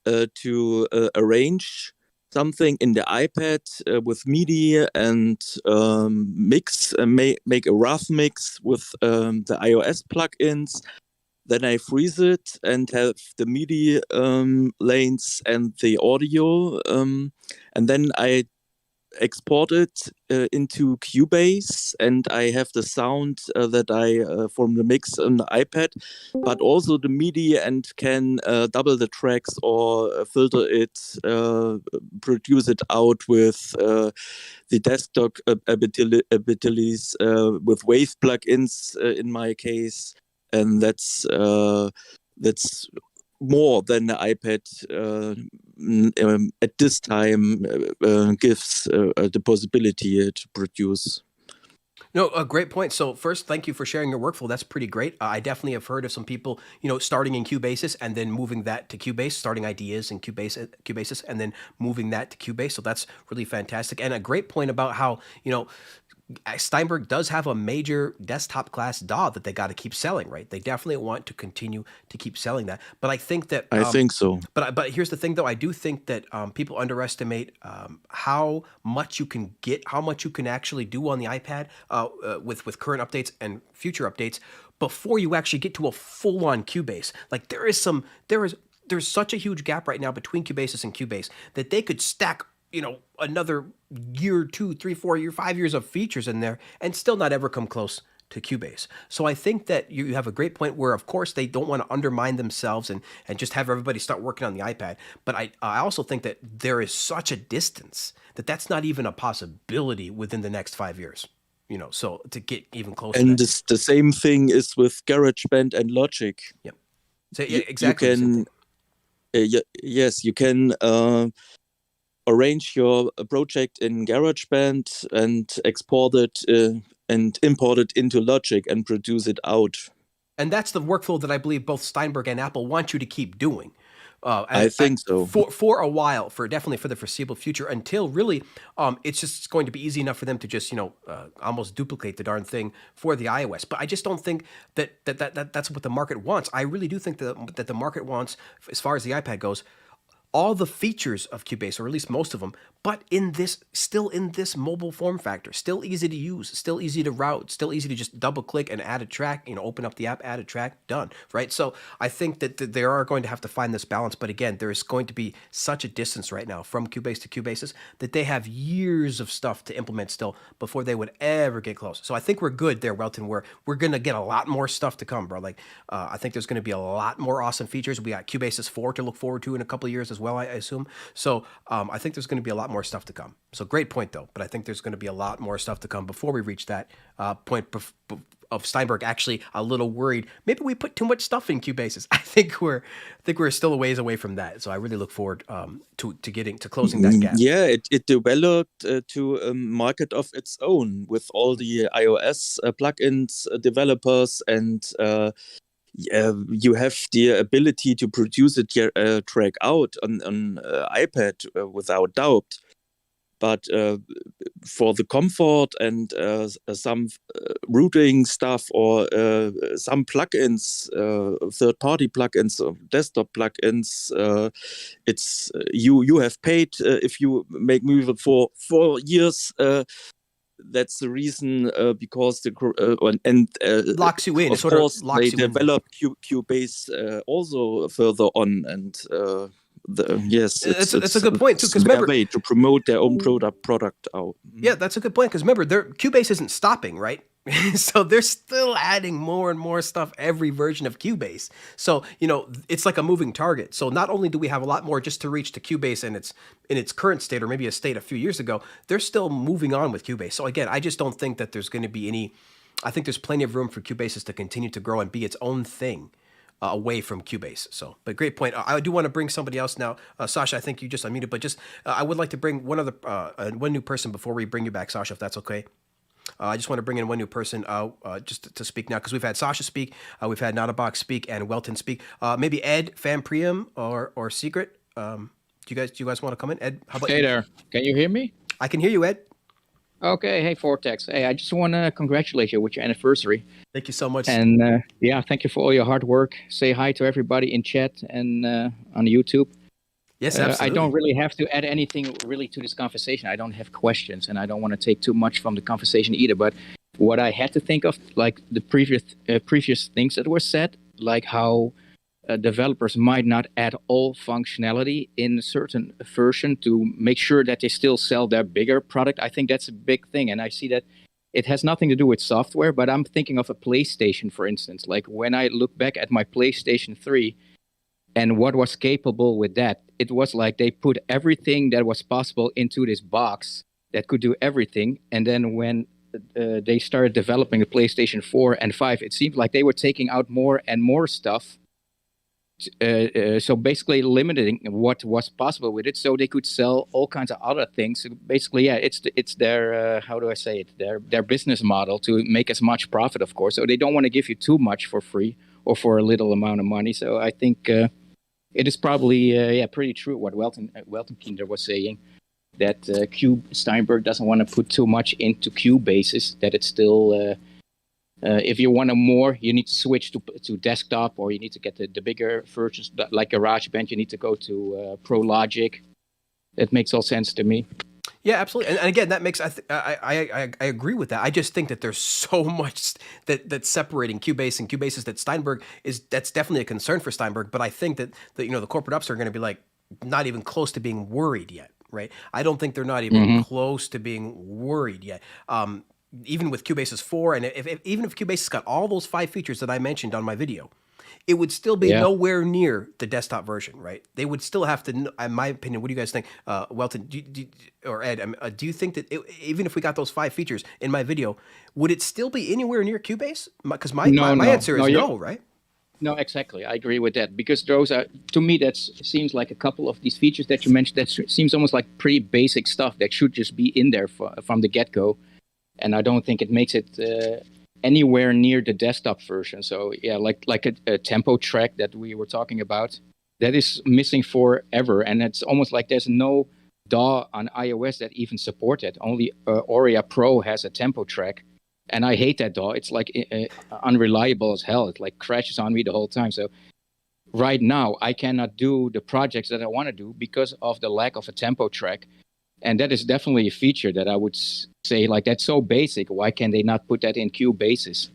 to arrange something in the iPad with MIDI and mix, make a rough mix with the iOS plugins. Then I freeze it and have the MIDI lanes and the audio, and then I export it into Cubase, and I have the sound that I from the mix on the iPad, but also the MIDI, and can double the tracks or filter it, produce it out with the desktop abilities with Wave plugins in my case, and that's more than the iPad at this time gives the possibility to produce. No, a great point. So first, thank you for sharing your workflow. That's pretty great. I definitely have heard of some people, starting in Cubasis and then moving that to Cubase, starting ideas in Cubasis and then moving that to Cubase. So that's really fantastic. And a great point about how, Steinberg does have a major desktop class DAW that they got to keep selling, right? They definitely want to continue to keep selling that. But I think that I think so. But here's the thing, though. I do think that people underestimate how much you can get, how much you can actually do on the iPad with current updates and future updates before you actually get to a full-on Cubase. Like there's such a huge gap right now between Cubasis and Cubase that they could stack another year, 2, 3, 4 year, 5 years of features in there and still not ever come close to Cubase. So I think that you have a great point where, of course, they don't want to undermine themselves and just have everybody start working on the iPad. But I also think that there is such a distance that's not even a possibility within the next 5 years. So to get even closer. And the same thing is with GarageBand and Logic. Yep. So yeah, exactly. You can, yes, you can arrange your project in GarageBand and export it and import it into Logic and produce it out. And that's the workflow that I believe both Steinberg and Apple want you to keep doing. I think so. For a while, definitely for the foreseeable future, until really it's just going to be easy enough for them to just almost duplicate the darn thing for the iOS. But I just don't think that's what the market wants. I really do think that the market wants, as far as the iPad goes, all the features of Cubase, or at least most of them, but still in this mobile form factor, still easy to use, still easy to route, still easy to just double click and add a track, open up the app, add a track, done, right? So I think that they are going to have to find this balance, but again, there is going to be such a distance right now from Cubase to Cubasis that they have years of stuff to implement still before they would ever get close. So I think we're good there, Welton, where we're going to get a lot more stuff to come, bro. Like, I think there's going to be a lot more awesome features. We got Cubasis 4 to look forward to in a couple of years as well, I assume. So I think there's going to be a lot more stuff to come. So great point, though. But I think there's going to be a lot more stuff to come before we reach that point of Steinberg actually a little worried. Maybe we put too much stuff in Cubasis. I think we're still a ways away from that. So I really look forward to closing that gap. Yeah, it developed to a market of its own with all the iOS plugins developers, and you have the ability to produce a track out on iPad without doubt. But for the comfort and some routing stuff or some plugins, third-party plugins, or desktop plugins, it's you have paid if you make music for 4 years. That's the reason because locks you in. Of course, they developed Cubase also further on, and it's a good point too, because remember, way to promote their own product out. Yeah, that's a good point, because remember, Cubase isn't stopping, right? So they're still adding more and more stuff every version of Cubase. So it's like a moving target. So not only do we have a lot more just to reach to Cubase in its current state, or maybe a state a few years ago, they're still moving on with Cubase. So again, I just don't think that there's going to be any. I think there's plenty of room for Cubasis to continue to grow and be its own thing. Away from Cubase. So, but great point. I do want to bring somebody else now. Sasha, I think you just unmuted, but just I would like to bring one new person before we bring you back, Sasha, if that's okay. I just want to bring in one new person just to speak now, because we've had Sasha speak, we've had Nadabox speak, and Welton speak. Maybe Ed, Famprium, or Secret. Do you guys want to come in? Ed, how about you? Hey there. Can you hear me? I can hear you, Ed. Okay. Hey, Vortex. Hey, I just want to congratulate you with your anniversary. Thank you so much. And thank you for all your hard work. Say hi to everybody in chat and on YouTube. Yes, absolutely. I don't really have to add anything really to this conversation. I don't have questions, and I don't want to take too much from the conversation either. But what I had to think of, like the previous things that were said, like how developers might not add all functionality in a certain version to make sure that they still sell their bigger product. I think that's a big thing, and I see that it has nothing to do with software, but I'm thinking of a PlayStation, for instance. Like when I look back at my PlayStation 3 and what was capable with that, it was like they put everything that was possible into this box that could do everything. And then when they started developing the PlayStation 4 and 5, it seemed like they were taking out more and more stuff. So basically limiting what was possible with it, so they could sell all kinds of other things. So basically, yeah, it's their how do I say it? Their business model to make as much profit, of course. So they don't want to give you too much for free or for a little amount of money. So I think it is probably pretty true what Welton Kinder was saying, that Steinberg doesn't want to put too much into Cubasis, that it's still. If you want more, you need to switch to desktop, or you need to get the bigger versions, like GarageBand. You need to go to Pro Logic. That makes all sense to me. Yeah, absolutely. And again, that makes I agree with that. I just think that there's so much that's separating Cubase and Cubasis that that's definitely a concern for Steinberg. But I think that the corporate ups are going to be like not even close to being worried yet, right? I don't think they're not even close to being worried yet. Even with Cubasis 4, and even if Cubasis got all those 5 features that I mentioned on my video, it would still be nowhere near the desktop version, right? They would still have to, in my opinion, what do you guys think? Welton, or Ed, do you think that even if we got those 5 features in my video, would it still be anywhere near Cubase? Because my answer is no, right? No, exactly. I agree with that, because those are, to me, that seems like a couple of these features that you mentioned, that seems almost like pretty basic stuff that should just be in there from the get-go. And I don't think it makes it anywhere near the desktop version. So yeah, like a tempo track that we were talking about, that is missing forever. And it's almost like there's no DAW on iOS that even support it. Only Aurea Pro has a tempo track. And I hate that DAW. It's like unreliable as hell. It like crashes on me the whole time. So right now I cannot do the projects that I want to do because of the lack of a tempo track. And that is definitely a feature that I would say, like, that's so basic. Why can they not put that in Cubasis?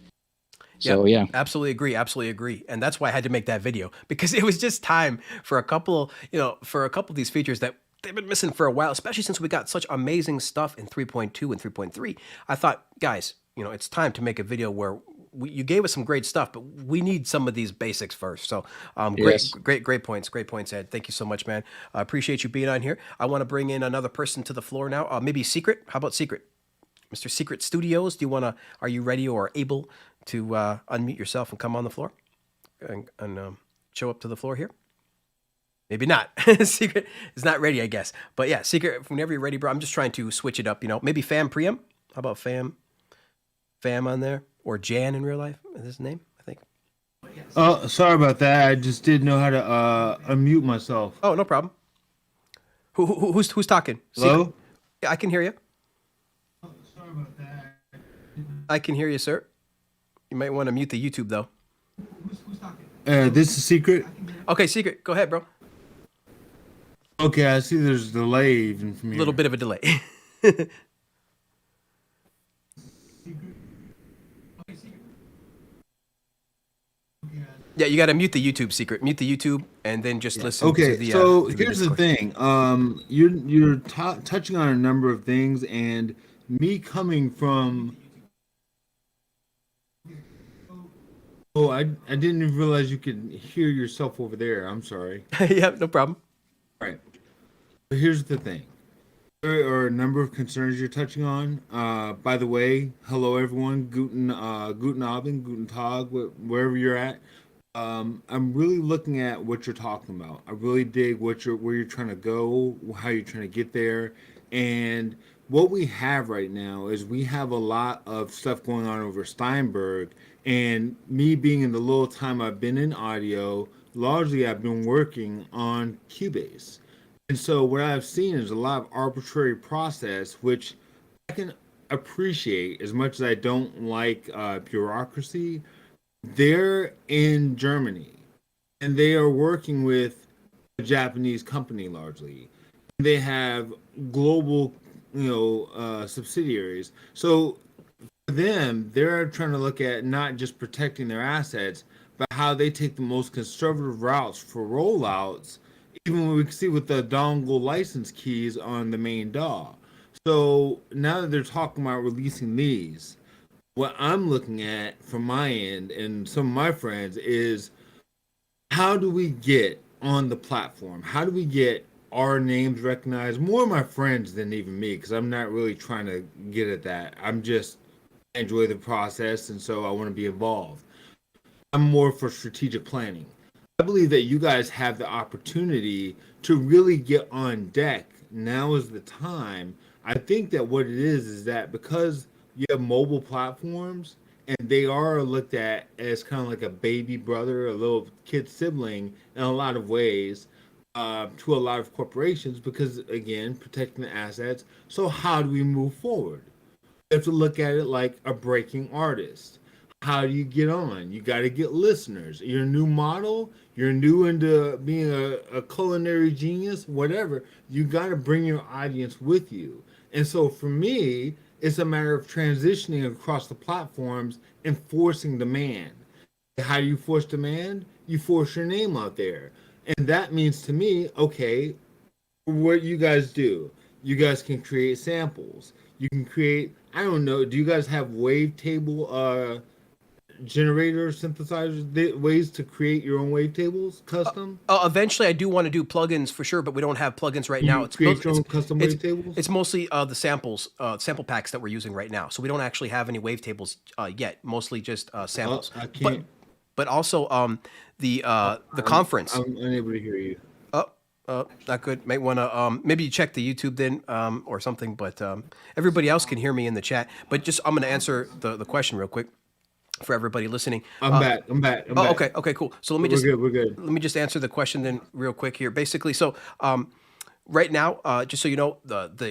So yeah, absolutely agree. And that's why I had to make that video, because it was just time for a couple of these features that they've been missing for a while, especially since we got such amazing stuff in 3.2 and 3.3. I thought, guys, it's time to make a video where you gave us some great stuff, but we need some of these basics first. So Yes. great points, Ed. Thank you so much, man. I appreciate you being on here. I want to bring in another person to the floor now. Maybe Secret. How about Secret? Mr. Secret Studios, are you ready or able to unmute yourself and come on the floor and show up to the floor here? Maybe not. Secret is not ready, I guess. But yeah, Secret, whenever you're ready, bro. I'm just trying to switch it up. Maybe Fam Priam. How about Fam on there, or Jan in real life? Is his name? I think. Oh, sorry about that. I just didn't know how to unmute myself. Oh, no problem. Who's talking? Hello? Secret? Yeah, I can hear you. Oh, sorry about that. I can hear you, sir. You might want to mute the YouTube though. Who's talking? This is Secret. Okay, Secret, go ahead, bro. Okay, I see there's a delay even from A here. little bit of a delay. Yeah, you got to mute the YouTube, Secret. Mute the YouTube, and then just listen to the. So to the here's the Discord. thing. You're touching on a number of things, and me coming from. Oh, I didn't even realize you could hear yourself over there. I'm sorry. Yeah, no problem. All right. But here's the thing. There are a number of concerns you're touching on. By the way, hello everyone. Guten Abend, Guten Tag, wherever you're at. I'm really looking at what you're talking about. I really dig where you're trying to go, how you're trying to get there, and what we have right now is we have a lot of stuff going on over Steinberg. And me being in the little time I've been in audio, largely I've been working on Cubase. And so what I've seen is a lot of arbitrary process, which I can appreciate as much as I don't like bureaucracy. They're in Germany, and they are working with a Japanese company largely. They have global, subsidiaries. So for them, they're trying to look at not just protecting their assets, but how they take the most conservative routes for rollouts, even when we can see with the dongle license keys on the main DAW. So now that they're talking about releasing these, what I'm looking at from my end and some of my friends is how do we get on the platform? How do we get our names recognized? More of my friends than even me, because I'm not really trying to get at that. I'm just enjoy the process, and so I want to be involved. I'm more for strategic planning. I believe that you guys have the opportunity to really get on deck. Now is the time. I think that what it is that because you have mobile platforms and they are looked at as kind of like a baby brother, a little kid sibling in a lot of ways to a lot of corporations because, again, protecting the assets. So how do we move forward? You have to look at it like a breaking artist. How do you get on? You got to get listeners. You're a new model. You're new into being a culinary genius, whatever. You got to bring your audience with you. And so for me, it's a matter of transitioning across the platforms and forcing demand. How do you force demand? You force your name out there. And that means to me, okay, what you guys do, you guys can create samples. You can create, I don't know, do you guys have wavetable generator synthesizers, ways to create your own wavetables custom? Eventually, I do want to do plugins for sure, but we don't have plugins right now. You create your own custom wavetables? It's mostly the sample packs that we're using right now. So we don't actually have any wavetables yet. Mostly just samples. I can't. But also the conference. I'm unable to hear you. Not good. Might want to maybe check the YouTube then or something. But everybody else can hear me in the chat. But just I'm going to answer the question real quick for everybody listening. I'm back. I'm back. Okay, cool. So we're good. Let me just answer the question then real quick here. Basically, so right now, just so you know,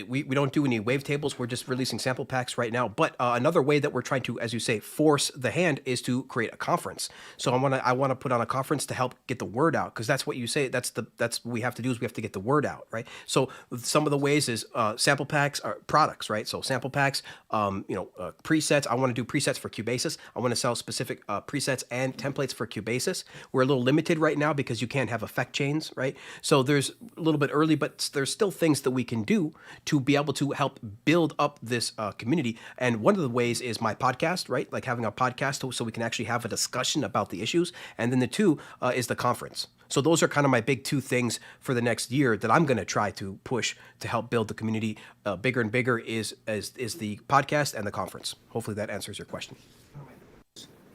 we don't do any wavetables. We're just releasing sample packs right now. But another way that we're trying to, as you say, force the hand is to create a conference. So I want to put on a conference to help get the word out, because that's what you say. That's what we have to do, is we have to get the word out, right? So some of the ways is sample packs are products, right? So sample packs, presets. I want to do presets for Cubasis. I want to sell specific presets and templates for Cubasis. We're a little limited right now because you can't have effect chains, right? So there's a little bit early, but there's still things that we can do to be able to help build up this community. And one of the ways is my podcast, right? Like having a podcast so we can actually have a discussion about the issues. And then the two is the conference. So those are kind of my big two things for the next year that I'm going to try to push to help build the community bigger and bigger is the podcast and the conference. Hopefully that answers your question.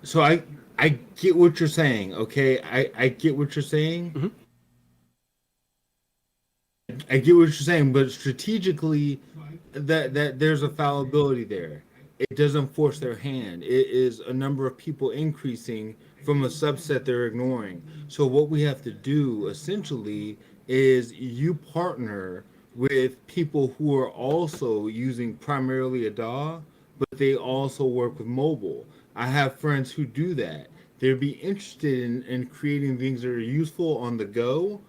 So I get what you're saying. Okay, I get what you're saying. Mm-hmm. I get what you're saying, but strategically, that there's a fallibility there. It doesn't force their hand. It is a number of people increasing from a subset they're ignoring. So what we have to do essentially is you partner with people who are also using primarily a DAW, but they also work with mobile. I have friends who do that. They'd be interested in creating things that are useful on the go,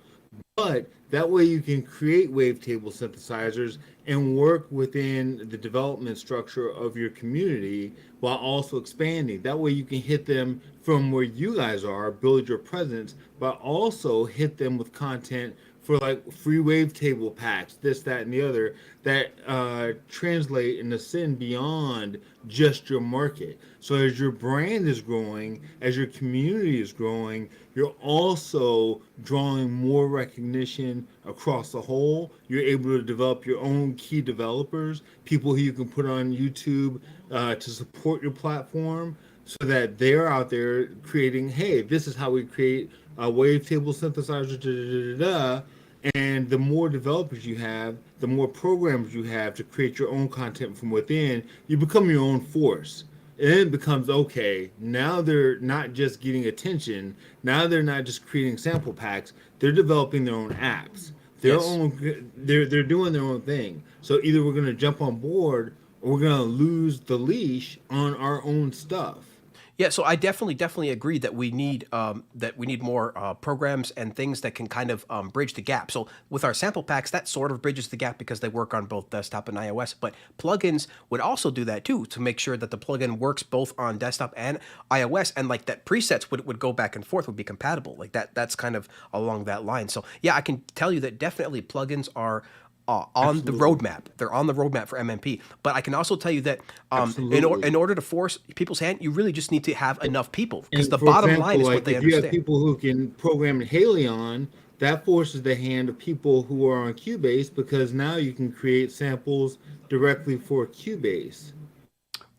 but that way you can create wavetable synthesizers and work within the development structure of your community while also expanding. That way you can hit them from where you guys are, build your presence, but also hit them with content for like free wavetable packs, this, that, and the other, that translate and ascend beyond just your market. So as your brand is growing, as your community is growing, you're also drawing more recognition across the whole. You're able to develop your own key developers, people who you can put on YouTube to support your platform, so that they're out there creating, hey, this is how we create a wavetable synthesizer, and the more developers you have, the more programs you have to create your own content from within, you become your own force. And then it becomes, okay, now they're not just getting attention, now they're not just creating sample packs, they're developing their own apps. They're doing their own thing. So either we're gonna jump on board or we're gonna lose the leash on our own stuff. Yeah, so I definitely agree that we need more programs and things that can kind of bridge the gap. So with our sample packs, that sort of bridges the gap because they work on both desktop and iOS. But plugins would also do that too, to make sure that the plugin works both on desktop and iOS, and like that presets would go back and forth, would be compatible. Like that's kind of along that line. So yeah, I can tell you that definitely plugins are on the roadmap. They're on the roadmap for MMP. But I can also tell you that in order to force people's hand, you really just need to have enough people, because the bottom line is what they understand. If you have people who can program in Helion, that forces the hand of people who are on Cubase, because now you can create samples directly for Cubase.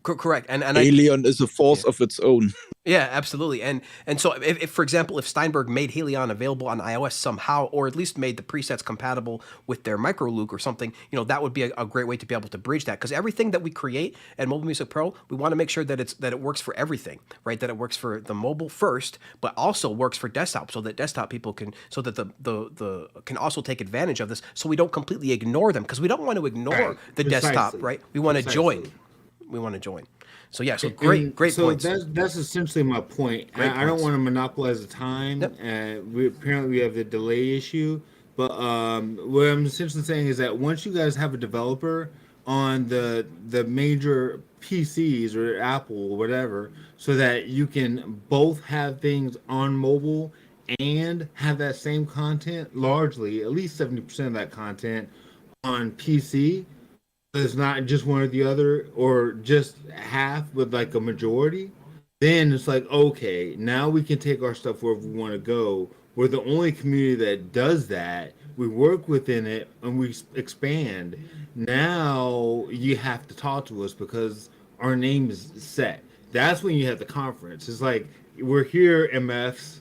Correct. And Helion is a force of its own. Yeah, absolutely. And so if, for example, if Steinberg made Helion available on iOS somehow, or at least made the presets compatible with their micro loop or something, that would be a great way to be able to bridge that. Because everything that we create at Mobile Music Pro, we want to make sure that it works for everything, right? That it works for the mobile first, but also works for desktop, so that desktop people can, so that the can also take advantage of this, so we don't completely ignore them, because we don't want to ignore the desktop, right? We want to join. We want to join. So yeah, so great points. So that's essentially my point. I don't want to monopolize the time. Yep. We have the delay issue, but what I'm essentially saying is that once you guys have a developer on the major PCs or Apple or whatever, so that you can both have things on mobile and have that same content, largely at least 70% of that content on PC. It's not just one or the other, or just half, but like a majority. Then it's like, okay, now we can take our stuff wherever we want to go. We're the only community that does that. We work within it and we expand. Now you have to talk to us because our name is set. That's when you have the conference. It's like, we're here, MFs.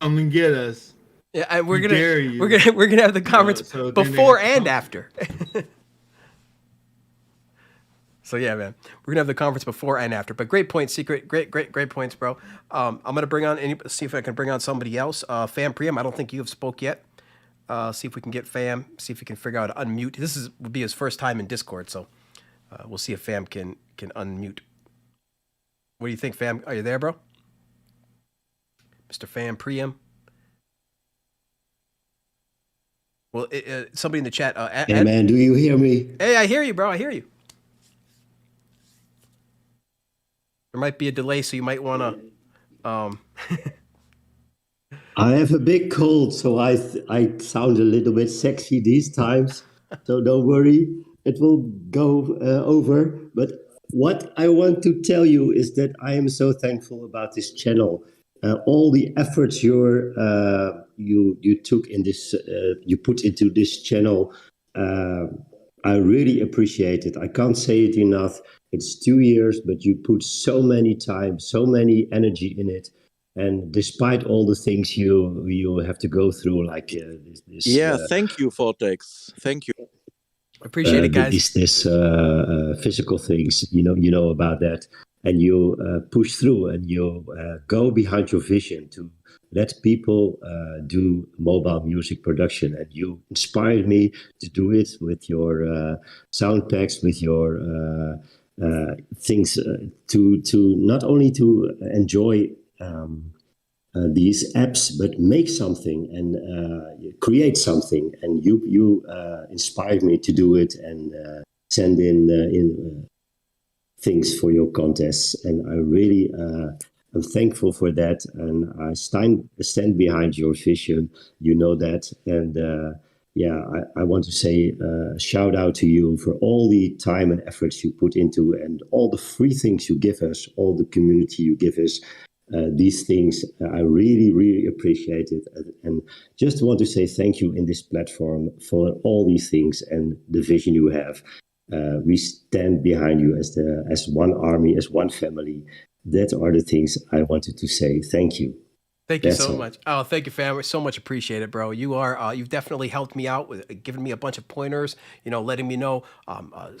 Come and get us. Yeah, and we're gonna have the conference before and after. So yeah, man, we're gonna have the conference before and after. But great points, Secret. Great points, bro. I'm gonna see if I can bring on somebody else. Fam Priam, I don't think you have spoke yet. See if we can get Fam. See if we can figure out how to unmute. Would be his first time in Discord, so we'll see if Fam can unmute. What do you think, Fam? Are you there, bro? Mr. Fam Priam. Well, somebody in the chat. Hey, man, do you hear me? Hey, I hear you, bro. I hear you. There might be a delay, so you might want to. I have a big cold, so I sound a little bit sexy these times. So don't worry, it will go over. But what I want to tell you is that I am so thankful about this channel. All the efforts you took in this, you put into this channel. I really appreciate it. I can't say it enough. It's 2 years, but you put so many time, so many energy in it. And despite all the things you have to go through, like this. Yeah, thank you, Vortex. Thank you. Appreciate it, guys. This physical things, you know about that, and you push through and you go behind your vision to let people do mobile music production, and you inspired me to do it with your sound packs, with your things to not only to enjoy these apps, but make something and create something. And you inspired me to do it and send in things for your contests. And I really am thankful for that. And I stand behind your vision. You know that. And I want to say shout out to you for all the time and efforts you put into, and all the free things you give us, all the community you give us. These things, I really, really appreciate it. And just want to say thank you in this platform for all these things and the vision you have. We stand behind you as one army, as one family. That are the things I wanted to say. Thank you. Thank you so much. Oh, thank you, fam. So much appreciated, bro. You've definitely helped me out with giving me a bunch of pointers, letting me know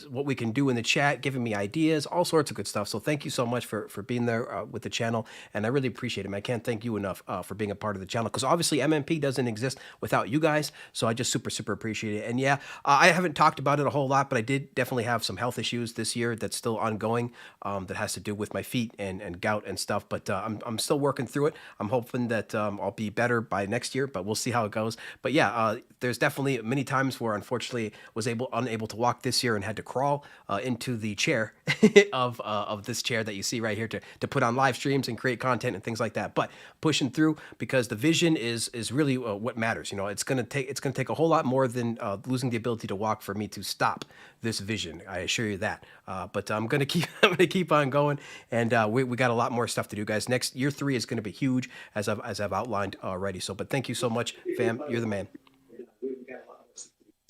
what we can do in the chat, giving me ideas, all sorts of good stuff. So thank you so much for being there with the channel. And I really appreciate it, man. I can't thank you enough for being a part of the channel, because obviously MMP doesn't exist without you guys. So I just super, super appreciate it. And yeah, I haven't talked about it a whole lot, but I did definitely have some health issues this year that's still ongoing, that has to do with my feet and gout and stuff. But I'm still working through it. I'm hoping that I'll be better by next year, but we'll see how it goes. But yeah, there's definitely many times where unfortunately was unable to walk this year and had to crawl into the chair of this chair that you see right here to put on live streams and create content and things like that. But pushing through, because the vision is really what matters. It's gonna take a whole lot more than losing the ability to walk for me to stop this vision. I assure you that. But I'm gonna keep on going, and we got a lot more stuff to do, guys. Next year 3 is gonna be huge, as I've outlined already. So, but thank you so much, fam. You're the man.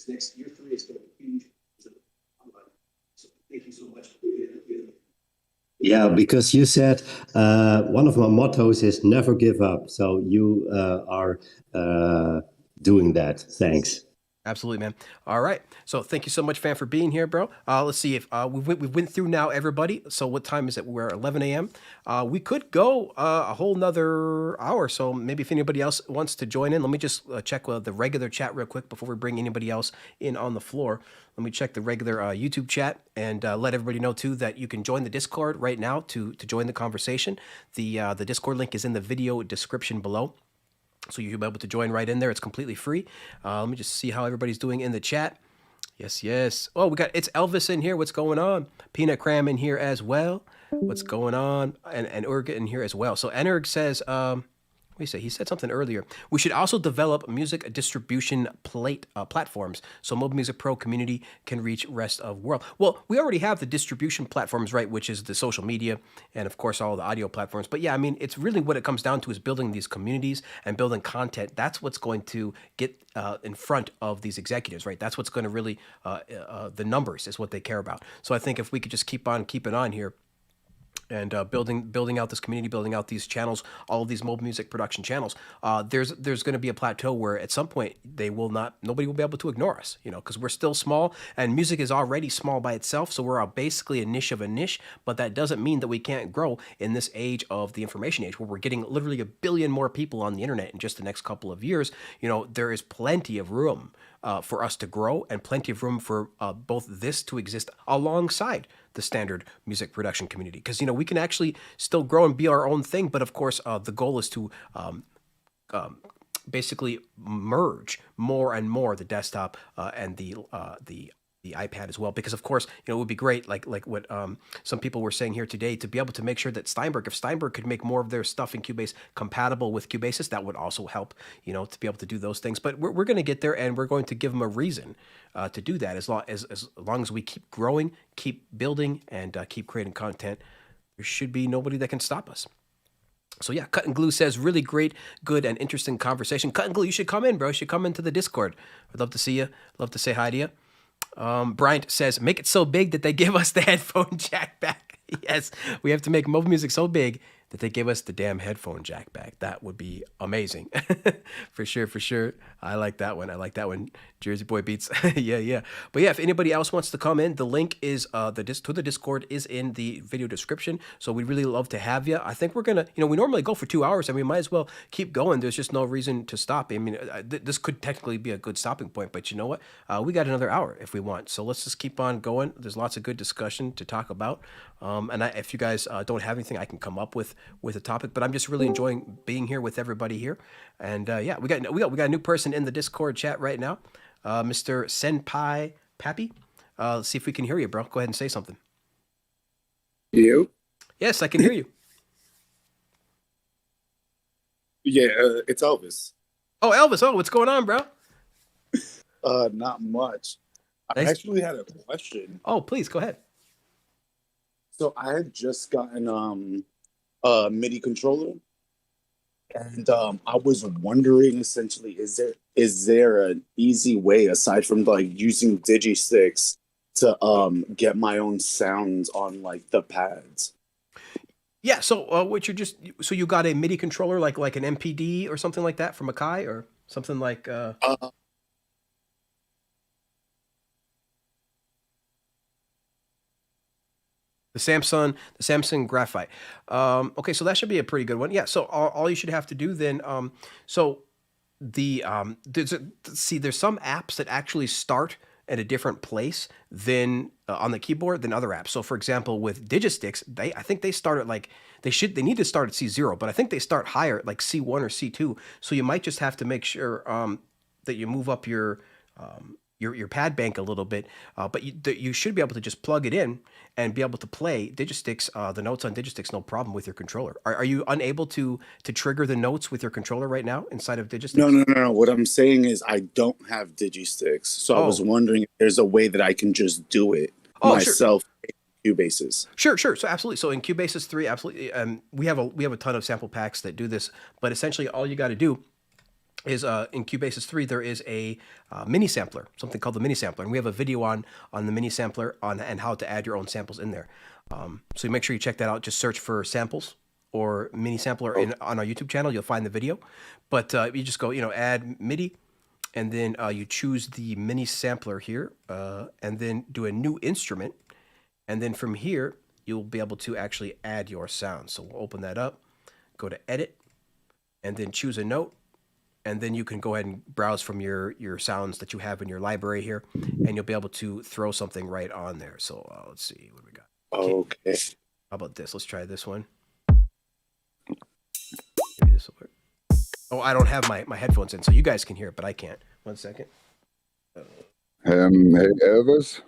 Next year 3 is going to be huge. So thank you so much. Yeah, because you said one of my mottos is never give up. So you are doing that. Thanks. Absolutely, man. All right. So thank you so much, fam, for being here, bro. Let's see if we went through now, everybody. So what time is it? We're 11 a.m. We could go a whole nother hour. So maybe if anybody else wants to join in, let me just check the regular chat real quick before we bring anybody else in on the floor. Let me check the regular YouTube chat and let everybody know too that you can join the Discord right now to join the conversation. The Discord link is in the video description below. So you'll be able to join right in there. It's completely free. Let me just see how everybody's doing in the chat. Yes. Oh, it's Elvis in here. What's going on? Peanut Cram in here as well. What's going on? And Urga in here as well. So Energ says, he said something earlier. We should also develop music distribution platforms so Mobile Music Pro community can reach rest of world. Well, we already have the distribution platforms, right, which is the social media and, of course, all the audio platforms. But yeah, I mean, it's really what it comes down to is building these communities and building content. That's what's going to get in front of these executives, right? That's what's going to really, the numbers is what they care about. So I think if we could just keep on keeping on here, and building out this community, building out these channels, all of these mobile music production channels. There's going to be a plateau where at some point nobody will be able to ignore us, because we're still small, and music is already small by itself. So we're basically a niche of a niche, but that doesn't mean that we can't grow in this age of the information age, where we're getting literally 1 billion more people on the internet in just the next couple of years. There is plenty of room for us to grow, and plenty of room for both this to exist alongside the standard music production community. Because, we can actually still grow and be our own thing. But of course, the goal is to basically merge more and more the desktop and the iPad as well, because of course, it would be great, like what some people were saying here today, to be able to make sure that if Steinberg could make more of their stuff in Cubase compatible with Cubasis, that would also help, to be able to do those things. But we're going to get there, and we're going to give them a reason to do that. As long as we keep growing, keep building, and keep creating content, there should be nobody that can stop us. So yeah, Cut and Glue says, really great, good, and interesting conversation. Cut and Glue, you should come in, bro. You should come into the Discord. I'd love to see you. Love to say hi to you. Bryant says, make it so big that they give us the headphone jack back. Yes, we have to make mobile music so big that they give us the damn headphone jack back. That would be amazing. For sure. I like that one. Jersey Boy Beats. Yeah. But yeah, if anybody else wants to come in, the link is to the Discord is in the video description. So we'd really love to have you. I think we're going to, we normally go for 2 hours, and we might as well keep going. There's just no reason to stop. I mean, this could technically be a good stopping point, but you know what? We got another hour if we want. So let's just keep on going. There's lots of good discussion to talk about. And if you guys don't have anything, I can come up with a topic, but I'm just really enjoying being here with everybody here. And yeah, we got a new person in the Discord chat right now, Mr. Senpai Pappy. Let's see if we can hear you, bro. Go ahead and say something. You? Yes, I can hear you. Yeah, it's Elvis. Oh, Elvis. Oh, what's going on, bro? Not much. I Nice. actually had a question. Oh, please go ahead. So I had just gotten a MIDI controller, and I was wondering, essentially, is there an easy way aside from like using Digisticks to get my own sounds on like the pads? Yeah. So so you got a MIDI controller like an MPD or something like that from Akai, or something like the Samsung Graphite. Okay, so that should be a pretty good one. Yeah. So all you should have to do then, there's some apps that actually start at a different place than on the keyboard than other apps. So for example, with Digisticks, I think they start at they need to start at C0, but I think they start higher at like C1 or C2. So you might just have to make sure that you move up your pad bank a little bit, but you should be able to just plug it in and be able to play Digisticks, the notes on Digisticks, no problem with your controller. Are you unable to trigger the notes with your controller right now inside of Digisticks? No. What I'm saying is I don't have Digisticks, so I was wondering if there's a way that I can just do it myself. Sure. Cubasis. Sure. So absolutely. So in Cubasis 3, absolutely. We have a ton of sample packs that do this, but essentially all you got to do is in Cubasis 3 there is a mini sampler, something called the mini sampler, and we have a video on the mini sampler and how to add your own samples in there. So make sure you check that out. Just search for samples or mini sampler on our YouTube channel. You'll find the video. But you just go, add MIDI, and then you choose the mini sampler here, and then do a new instrument, and then from here you'll be able to actually add your sound. So we'll open that up, go to Edit, and then choose a note. And then you can go ahead and browse from your sounds that you have in your library here, and you'll be able to throw something right on there. So let's see what we got. Okay. How about this? Let's try this one. Maybe this will work. Oh, I don't have my headphones in, so you guys can hear it, but I can't. 1 second. Hey, Elvis,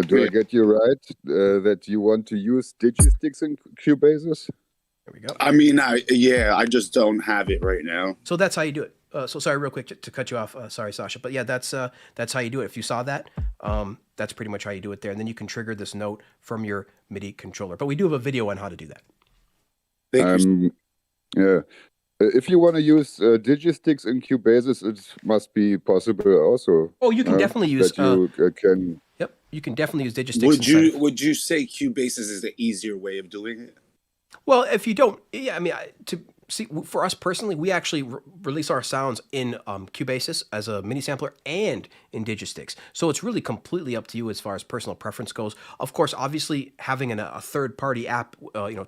do I get you right that you want to use Digisticks in Cubasis? There we go. I mean, I just don't have it right now. So that's how you do it. So sorry, real quick to cut you off. Sorry, Sasha, but yeah, that's how you do it. If you saw that, that's pretty much how you do it there, and then you can trigger this note from your MIDI controller. But we do have a video on how to do that. Yeah. If you want to use Digisticks in Cubasis, it must be possible also. Oh, you can definitely use. Can. Yep, you can definitely use Digisticks. Would you say Cubasis is the easier way of doing it? Well, if you don't, yeah, I mean, to see for us personally, we actually release our sounds in Cubasis as a mini sampler and in Digistix. So it's really completely up to you as far as personal preference goes. Of course, obviously, having a third party app,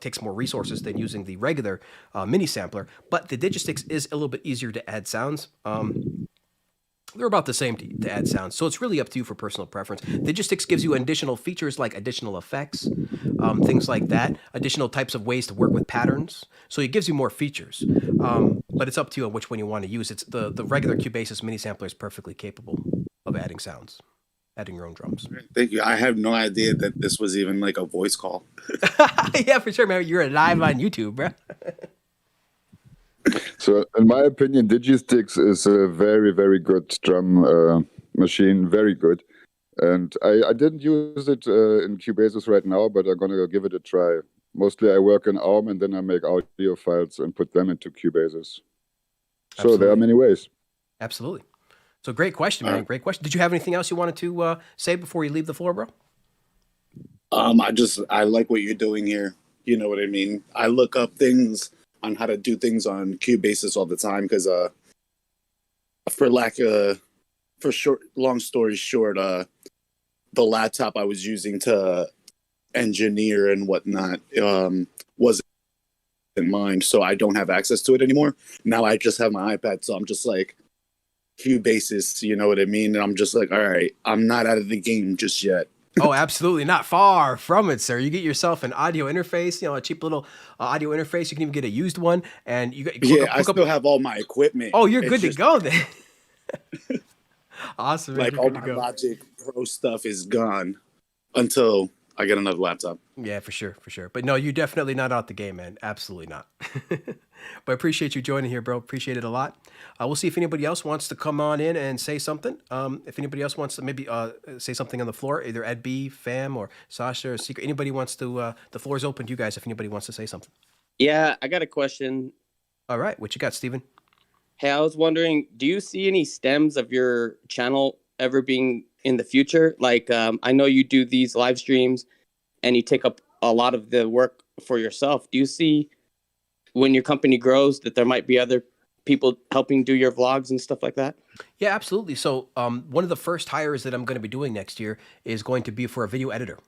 takes more resources than using the regular mini sampler. But the Digistix is a little bit easier to add sounds. They're about the same to add sounds, so it's really up to you for personal preference. Digistix gives you additional features like additional effects, things like that, additional types of ways to work with patterns. So it gives you more features, but it's up to you on which one you want to use. It's the regular Cubasis mini sampler is perfectly capable of adding sounds, adding your own drums. Thank you. I have no idea that this was even like a voice call. Yeah, for sure, man. You're live on YouTube, bro. So, in my opinion, Digistix is a very, very good drum machine. Very good. And I didn't use it in Cubasis right now, but I'm going to give it a try. Mostly I work in ARM and then I make audio files and put them into Cubasis. So Absolutely. there are many ways. Absolutely. So great question, man. Great question. Did you have anything else you wanted to say before you leave the floor, bro? I like what you're doing here. You know what I mean? I look up things on how to do things on Cubasis all the time because long story short, the laptop I was using to engineer and whatnot wasn't mine, so I don't have access to it anymore. Now I just have my iPad, so I'm just like Cubasis, you know what I mean? And I'm just like, all right, I'm not out of the game just yet. Oh, absolutely not. Far from it, sir. You get yourself an audio interface, a cheap little audio interface. You can even get a used one, and you I still have all my equipment. Oh, you're good to go then. Awesome. Like all my Logic Pro stuff is gone until I get another laptop. Yeah, for sure. But no, you're definitely not out the game, man. Absolutely not. But I appreciate you joining here, bro. Appreciate it a lot. We'll see if anybody else wants to come on in and say something. If anybody else wants to maybe say something on the floor, either Ed B, Fam, or Sasha, or Secret. Anybody wants to, the floor is open to you guys if anybody wants to say something. Yeah, I got a question. All right. What you got, Steven? Hey, I was wondering, do you see any stems of your channel ever being in the future? Like, I know you do these live streams and you take up a lot of the work for yourself. Do you see when your company grows that there might be other people helping do your vlogs and stuff like that? Yeah, absolutely. So one of the first hires that I'm going to be doing next year is going to be for a video editor.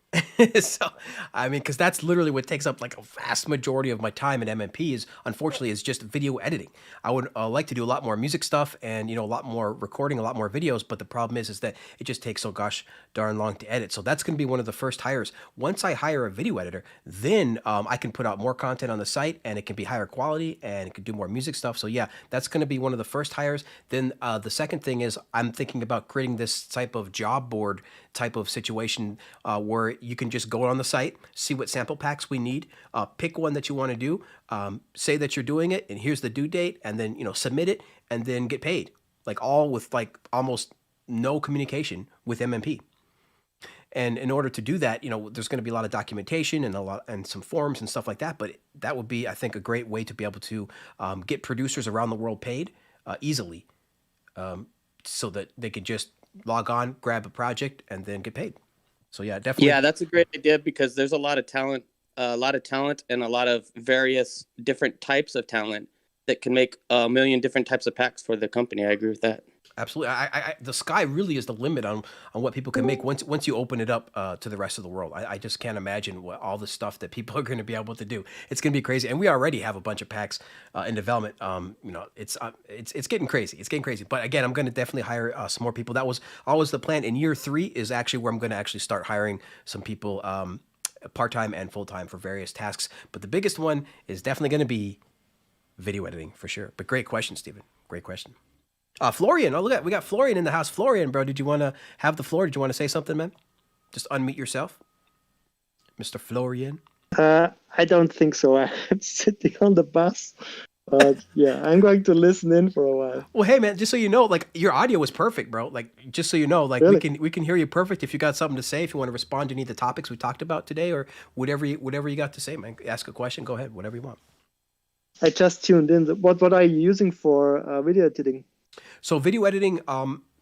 So, I mean, because that's literally what takes up like a vast majority of my time at MMP unfortunately, is just video editing. I would like to do a lot more music stuff and, a lot more recording, a lot more videos. But the problem is that it just takes so gosh darn long to edit. So that's going to be one of the first hires. Once I hire a video editor, then I can put out more content on the site and it can be higher quality and it can do more music stuff. So yeah, that's going to be one of the first hires. Then the second thing is I'm thinking about creating this type of job board type of situation where you can just go on the site, see what sample packs we need, pick one that you want to do, say that you're doing it, and here's the due date, and then submit it, and then get paid. Like all with like almost no communication with MMP. And in order to do that, there's going to be a lot of documentation and some forms and stuff like that. But that would be, I think, a great way to be able to get producers around the world paid easily, so that they could just log on, grab a project, and then get paid. So yeah, definitely. Yeah, that's a great idea because there's a lot of talent, and a lot of various different types of talent that can make a million different types of packs for the company. I agree with that. Absolutely. The sky really is the limit on what people can make once you open it up to the rest of the world. I just can't imagine all the stuff that people are going to be able to do. It's going to be crazy, and we already have a bunch of packs in development. It's getting crazy. It's getting crazy. But again, I'm going to definitely hire some more people. That was always the plan. In year 3 is actually where I'm going to actually start hiring some people part-time and full-time for various tasks. But the biggest one is definitely going to be video editing for sure. But great question, Steven. Great question. Florian, we got Florian in the house. Florian, bro, did you want to have the floor? Did you want to say something, man? Just unmute yourself. Mr. Florian. I don't think so. I'm sitting on the bus. But yeah, I'm going to listen in for a while. Well, hey, man, just so you know, like your audio was perfect, bro. Like, just so you know, like really? we can hear you perfect. If you got something to say, if you want to respond to any of the topics we talked about today, or whatever you got to say, man, ask a question, go ahead, whatever you want. I just tuned in. What are you using for video editing? So video editing,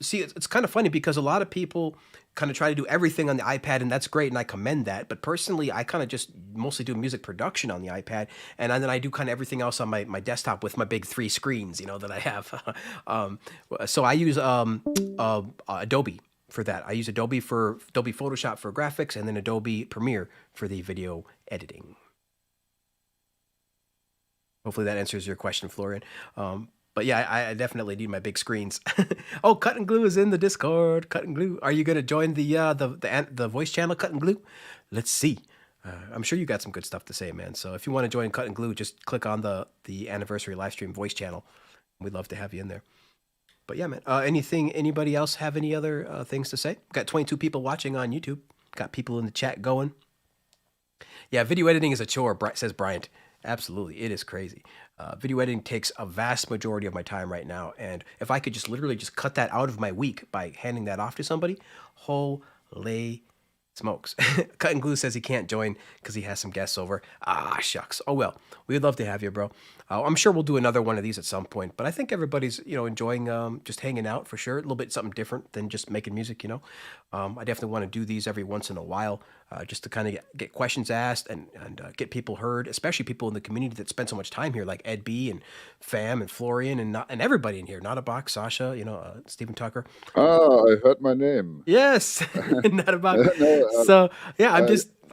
see, it's kind of funny because a lot of people kind of try to do everything on the iPad, and that's great, and I commend that. But personally, I kind of just mostly do music production on the iPad, and then I do kind of everything else on my desktop with my big 3 screens, that I have. So I use Adobe for that. I use Adobe Photoshop for graphics, and then Adobe Premiere for the video editing. Hopefully that answers your question, Florian. But yeah, I definitely need my big screens. Oh, Cut and Glue is in the Discord. Cut and Glue, are you gonna join the voice channel, Cut and Glue? Let's see. I'm sure you got some good stuff to say, man. So if you want to join Cut and Glue, just click on the anniversary Livestream voice channel. We'd love to have you in there. But yeah, man. Anybody else have any other things to say? Got 22 people watching on YouTube. Got people in the chat going. Yeah, video editing is a chore, says Bryant. Absolutely, it is crazy. Video editing takes a vast majority of my time right now, and if I could just literally just cut that out of my week by handing that off to somebody, holy smokes. Cut and Glue says he can't join because he has some guests over. Ah, shucks. Oh well, we'd love to have you, bro. I'm sure we'll do another one of these at some point, but I think everybody's enjoying just hanging out for sure. A little bit something different than just making music. I definitely want to do these every once in a while, just to kind of get questions asked and get people heard, especially people in the community that spend so much time here, like Ed B and Fam and Florian and everybody in here. Not a Box, Sasha, Stephen Tucker. Ah, I heard my name. Yes, Not a Box. No, So yeah,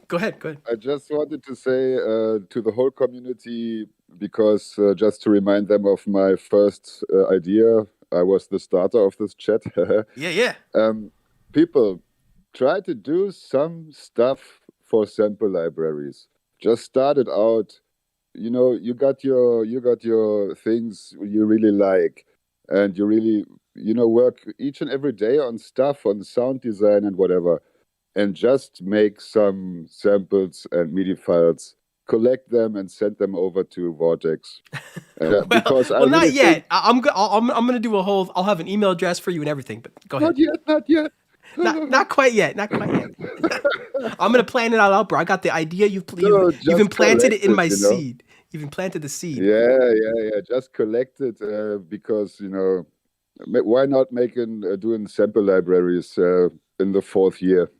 go ahead. I just wanted to say to the whole community, because just to remind them of my first idea, I was the starter of this chat. Yeah. People, try to do some stuff for sample libraries. Just start it out. You got your things you really like, and you really work each and every day on stuff, on sound design and whatever, and just make some samples and MIDI files, collect them and send them over to Vortex. Because I not really yet. I'm gonna do a whole. I'll have an email address for you and everything. But go ahead. Not yet. Not quite yet. I'm gonna plan it all out, bro. I got the idea. You've implanted it in my seed. You've implanted the seed. Yeah. Just collect it because why not doing sample libraries in the 4th year?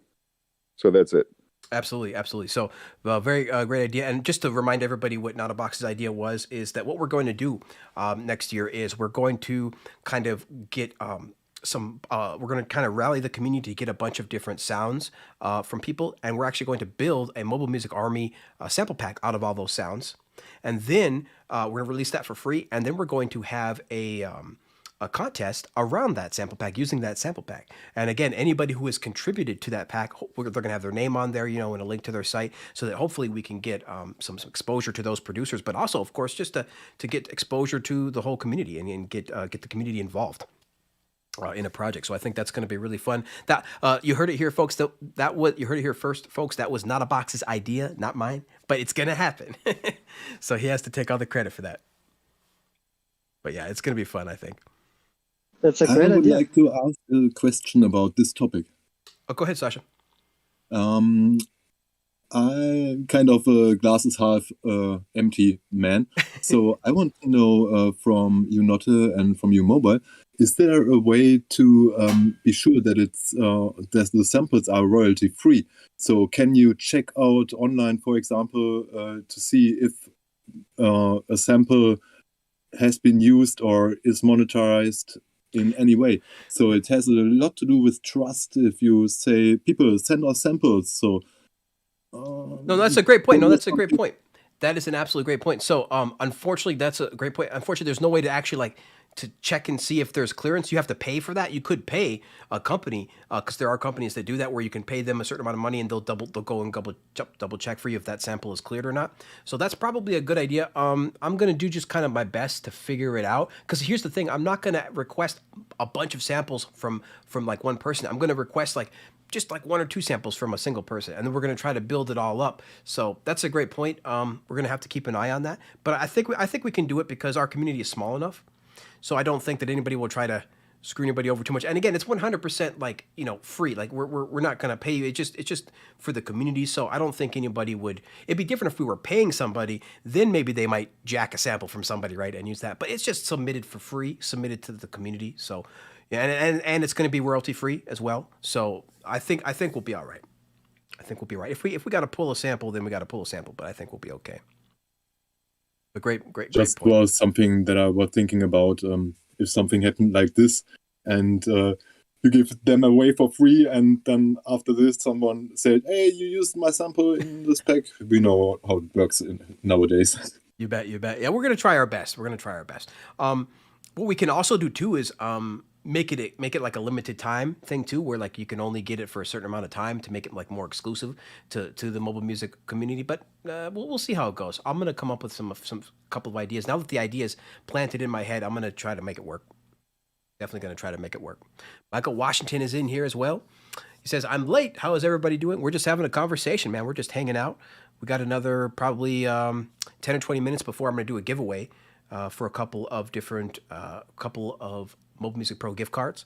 So that's it. Absolutely. So, very great idea. And just to remind everybody what Not a Box's idea is that what we're going to do next year is we're going to kind of get we're going to kind of rally the community to get a bunch of different sounds from people. And we're actually going to build a Mobile Music Army sample pack out of all those sounds. And then we're going to release that for free. And then we're going to have a contest around that sample pack, using that sample pack. And again, anybody who has contributed to that pack, they're going to have their name on there, and a link to their site, so that hopefully we can get some exposure to those producers, but also, of course, just to get exposure to the whole community and get the community involved in a project. So I think that's going to be really fun. That you heard it here, folks. That what you heard it here first, folks. That was Not a Box's idea, not mine, but it's going to happen. So he has to take all the credit for that. But yeah, it's going to be fun, I think. That's a great idea. I would like to ask a question about this topic. Oh, go ahead, Sasha. I'm kind of a glasses half empty man. So I want to know from you, Notte, and from you, Mobile, is there a way to be sure that that the samples are royalty free? So can you check out online, for example, to see if a sample has been used or is monetized in any way? So it has a lot to do with trust. If you say, people send us samples, so no, that's a great point. That is an absolute great point. So unfortunately, that's a great point. Unfortunately, there's no way to actually to check and see if there's clearance. You have to pay for that. You could pay a company because there are companies that do that, where you can pay them a certain amount of money and they'll go and double check for you if that sample is cleared or not. So that's probably a good idea. I'm gonna do just kind of my best to figure it out, because here's the thing: I'm not gonna request a bunch of samples from like one person. I'm gonna request just like 1 or 2 samples from a single person, and then we're going to try to build it all up. So that's a great point. We're going to have to keep an eye on that, but I think we can do it because our community is small enough. So I don't think that anybody will try to screw anybody over too much. And again, it's 100% like, you know, free. Like we're not going to pay you. It's just for the community. So I don't think anybody would, it'd be different if we were paying somebody, then maybe they might jack a sample from somebody, right? And use that, but it's just submitted for free, submitted to the community. So yeah. And it's going to be royalty free as well. So I think we'll be all right. I think we'll be right. If we got to pull a sample, then we got to pull a sample, but I think we'll be okay. But great Just point. was something that I was thinking about. If something happened like this, and you give them away for free, and then after this, someone said, "Hey, you used my sample in this pack." We know how it works nowadays. You bet. Yeah, we're gonna try our best. What we can also do too is make it like a limited time thing too, where like you can only get it for a certain amount of time to make it like more exclusive to the mobile music community. But we'll see how it goes. I'm gonna come up with some couple of ideas. Now that the idea is planted in my head, I'm gonna try to make it work. Definitely gonna try to make it work. Michael Washington is in here as well. He says, "I'm late. How is everybody doing? We're just having a conversation, man. We're just hanging out. We got another probably 10 or 20 minutes before I'm gonna do a giveaway for a couple of Mobile Music Pro gift cards.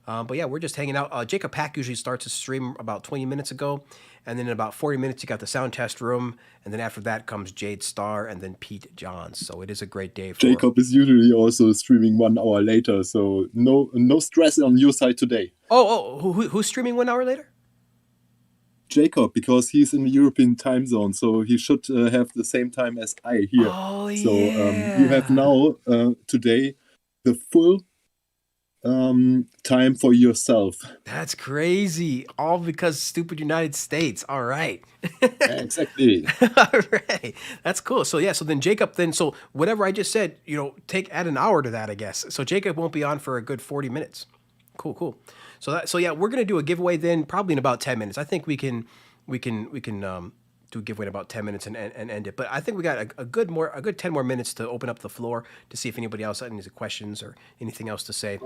But yeah, we're just hanging out. Jacob Pack usually starts a stream about 20 minutes ago. And then in about 40 minutes, you got the sound test room. And then after that comes Jade Starr and then Pete Johns. So it is a great day. Jacob is usually also streaming 1 hour later. So no stress on your side today. Who's streaming 1 hour later? Jacob, because he's in the European time zone, so he should have the same time as I here. Oh, so yeah. You have now today the full time for yourself. That's crazy. All because stupid United States. All right. Exactly. All right. That's cool. So yeah, so then Jacob so whatever I just said, you know, add an hour to that, I guess. So Jacob won't be on for a good 40 minutes. Cool. So yeah, we're gonna do a giveaway then probably in about 10 minutes. I think we can do a giveaway in about 10 minutes and end it. But I think we got a good 10 more minutes to open up the floor to see if anybody else has any questions or anything else to say.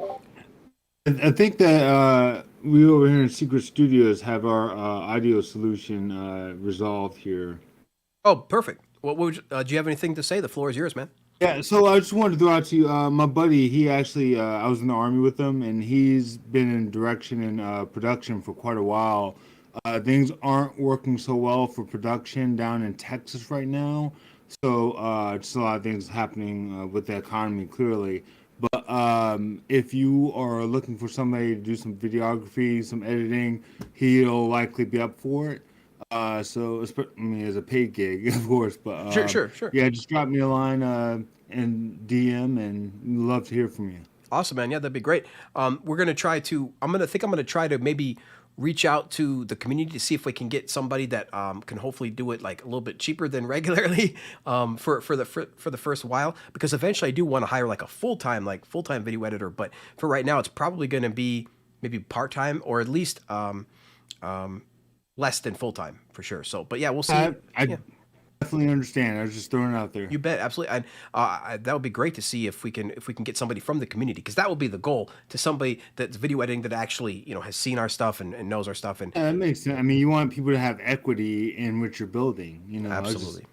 I think that we over here in Secret Studios have our audio solution resolved here. Oh, perfect. What would do you have anything to say? The floor is yours, man. Yeah, so I just wanted to throw out to you, my buddy, he actually, I was in the Army with him, and he's been in direction and production for quite a while. Things aren't working so well for production down in Texas right now, so just a lot of things happening with the economy, clearly. But if you are looking for somebody to do some videography, some editing, he'll likely be up for it. So, I mean, as a paid gig, of course, but Sure. yeah, just drop me a line and DM, and love to hear from you. Awesome, man. Yeah, that'd be great. We're gonna try to. I'm gonna try to maybe reach out to the community to see if we can get somebody that can hopefully do it like a little bit cheaper than regularly for the first while, because eventually I do want to hire like a full-time video editor, but for right now it's probably going to be maybe part-time or at least less than full-time for sure. So but yeah, we'll see. I definitely understand. I was just throwing it out there. You bet, absolutely. And that would be great to see if we can get somebody from the community, because that would be the goal, to somebody that's video editing that actually, you know, has seen our stuff and knows our stuff. And yeah, that makes sense. I mean, you want people to have equity in what you're building, you know. Absolutely.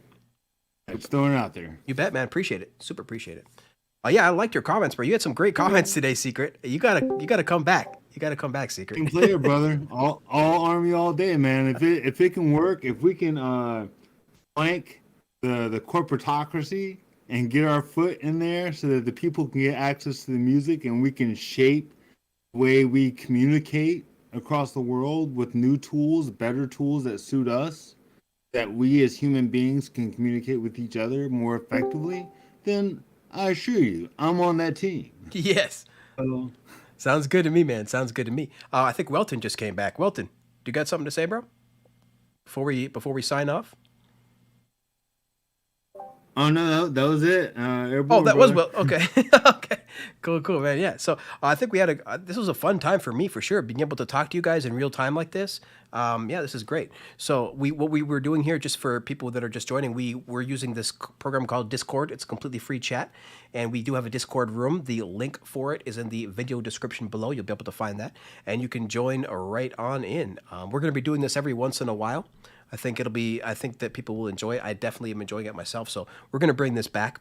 Just throwing it out there. You bet, man. Appreciate it. Super appreciate it. Yeah, I liked your comments, bro. You had some great comments today, Secret. You gotta come back. You gotta come back, Secret. Team player, brother. All Army all day, man. If it can work, if we can flank the corporatocracy and get our foot in there so that the people can get access to the music and we can shape the way we communicate across the world with new tools, better tools that suit us, that we as human beings can communicate with each other more effectively, then I assure you, I'm on that team. Yes. Sounds good to me, man. Sounds good to me. I think Welton just came back. Welton, do you got something to say, bro? Before we sign off? Oh no, that was it. Oh, that was well. Okay, okay, cool, man. Yeah. So I think we had this was a fun time for me for sure, being able to talk to you guys in real time like this. Yeah, this is great. So what we were doing here, just for people that are just joining, we're using this program called Discord. It's a completely free chat, and we do have a Discord room. The link for it is in the video description below. You'll be able to find that, and you can join right on in. We're going to be doing this every once in a while. I think that people will enjoy it. I definitely am enjoying it myself. So we're going to bring this back.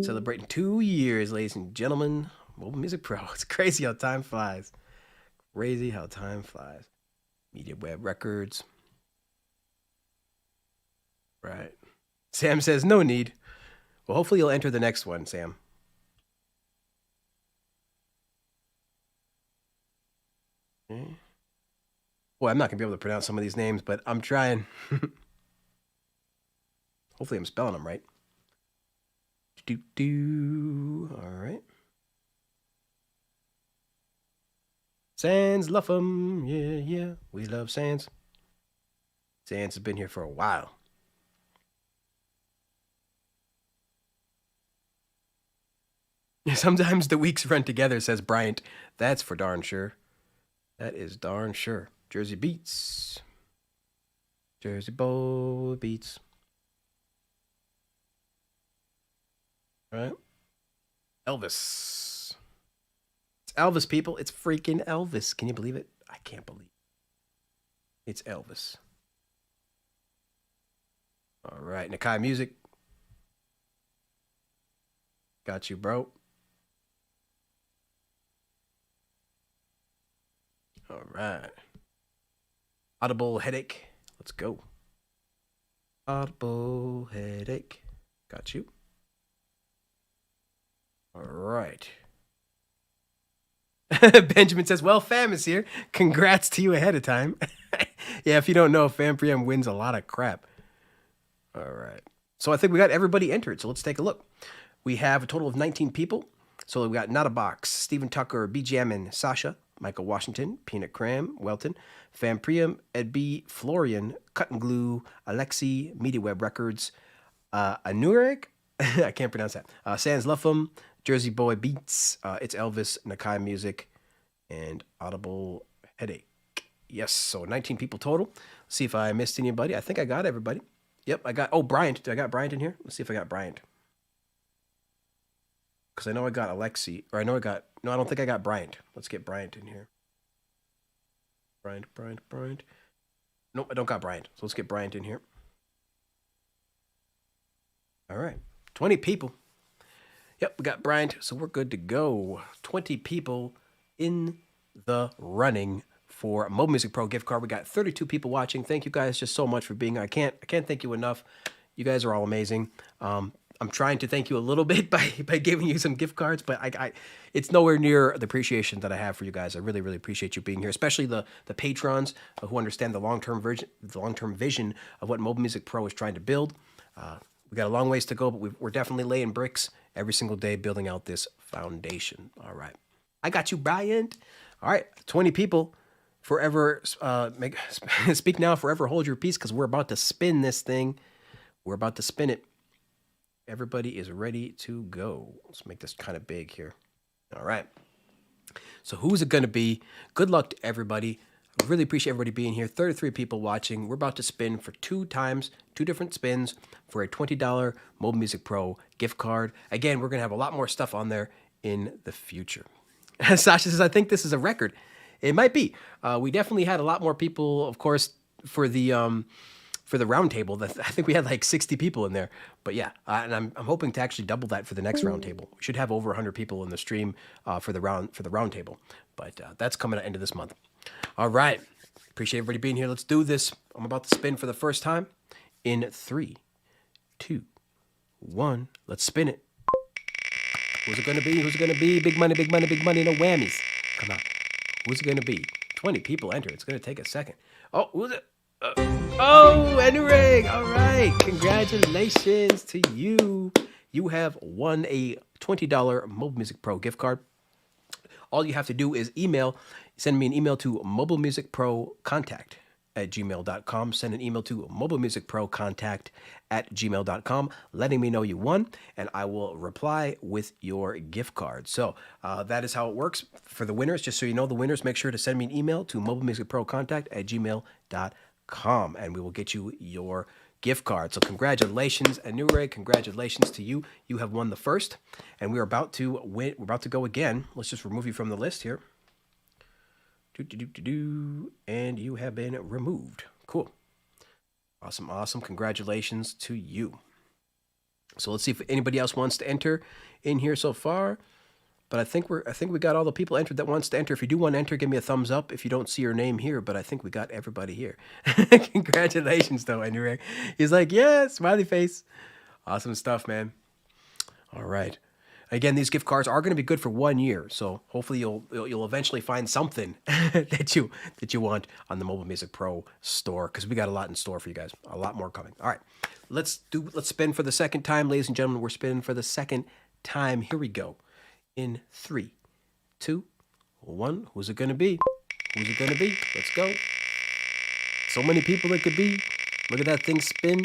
Celebrating 2 years, ladies and gentlemen. Mobile Music Pro. It's crazy how time flies. Crazy how time flies. Media Web Records. Right. Sam says no need. Well, hopefully you'll enter the next one, Sam. Okay. Boy, I'm not going to be able to pronounce some of these names, but I'm trying. Hopefully I'm spelling them right. All right. Sans love 'em. Yeah, yeah. We love Sans. Sans has been here for a while. Sometimes the weeks run together, says Bryant. That's for darn sure. That is darn sure. Jersey Beats. Jersey Bowl Beats. All right. Elvis. It's Elvis, people. It's freaking Elvis. Can you believe it? I can't believe it. It's Elvis. All right. Nakai Music. Got you, bro. All right. Audible Headache. Let's go. Audible Headache. Got you. All right. Benjamin says, well, Fam is here. Congrats to you ahead of time. Yeah, if you don't know, Fam Priem wins a lot of crap. All right. So I think we got everybody entered. So let's take a look. We have a total of 19 people. So we got Not a Box, Stephen Tucker, BGM, Sasha, Michael Washington, Peanut Cram, Welton, Fam Priem, Ed B, Florian, Cut and Glue, Alexi, Media Web Records, Anurek, I can't pronounce that, Sans Luffum, Jersey Boy Beats, It's Elvis, Nakai Music, and Audible Headache. Yes, so 19 people total. Let's see if I missed anybody. I think I got everybody. Yep, I got, oh, Bryant. Did I got Bryant in here? Let's see if I got Bryant. Because I know I got Alexi, or I know I got, no, I don't think I got Bryant. Let's get Bryant in here. Bryant. Nope, I don't got Bryant. So let's get Bryant in here. All right, 20 people. Yep, we got Bryant, so we're good to go. 20 people in the running for Mobile Music Pro gift card. We got 32 people watching. Thank you guys just so much for being here. I can't thank you enough. You guys are all amazing. I'm trying to thank you a little bit by giving you some gift cards, but I it's nowhere near the appreciation that I have for you guys. I really, really appreciate you being here, especially the patrons who understand the long-term vision of what Mobile Music Pro is trying to build. We got a long ways to go, but we're definitely laying bricks every single day, building out this foundation. All right. I got you, Bryant. All right. 20 people. Forever, speak now, forever hold your peace, because we're about to spin this thing. We're about to spin it. Everybody is ready to go. Let's make this kind of big here. All right. So who's it going to be? Good luck to everybody. I really appreciate everybody being here. 33 people watching. We're about to spin for 2 different spins for a $20 Mobile Music Pro gift card. Again, we're going to have a lot more stuff on there in the future. Sasha says, I think this is a record. It might be. We definitely had a lot more people, of course, for the roundtable. I think we had like 60 people in there. But yeah, and I'm hoping to actually double that for the next roundtable. We should have over 100 people in the stream for the roundtable. But that's coming at the end of this month. All right. Appreciate everybody being here. Let's do this. I'm about to spin for the first time in 3, 2, 1. Let's spin it. Who's it going to be? Who's it going to be? Big money, big money, big money. No whammies. Come on. Who's it going to be? 20 people enter. It's going to take a second. Oh, who's it? Oh, Enrig. All right. Congratulations to you. You have won a $20 Mobile Music Pro gift card. All you have to do is send me an email to mobilemusicprocontact@gmail.com. Send an email to mobilemusicprocontact@gmail.com, letting me know you won, and I will reply with your gift card. So that is how it works for the winners. Just so you know, the winners, make sure to send me an email to mobilemusicprocontact@gmail.com, and we will get you your gift card. So congratulations, Anure. Congratulations to you. You have won the first, and we're about to win. We're about to go again. Let's just remove you from the list here. And you have been removed. Cool. Awesome. Congratulations to you. So let's see if anybody else wants to enter in here so far. But I think we got all the people entered that wants to enter. If you do want to enter, give me a thumbs up if you don't see your name here. But I think we got everybody here. Congratulations, though, Anurag. He's like, yeah, smiley face. Awesome stuff, man. All right. Again, these gift cards are going to be good for 1 year, so hopefully you'll eventually find something that you want on the Mobile Music Pro store, because we got a lot in store for you guys, a lot more coming. All right, let's spin for the second time, ladies and gentlemen. We're spinning for the second time. Here we go. In 3, 2, 1. Who's it going to be? Who's it going to be? Let's go. So many people it could be. Look at that thing spin.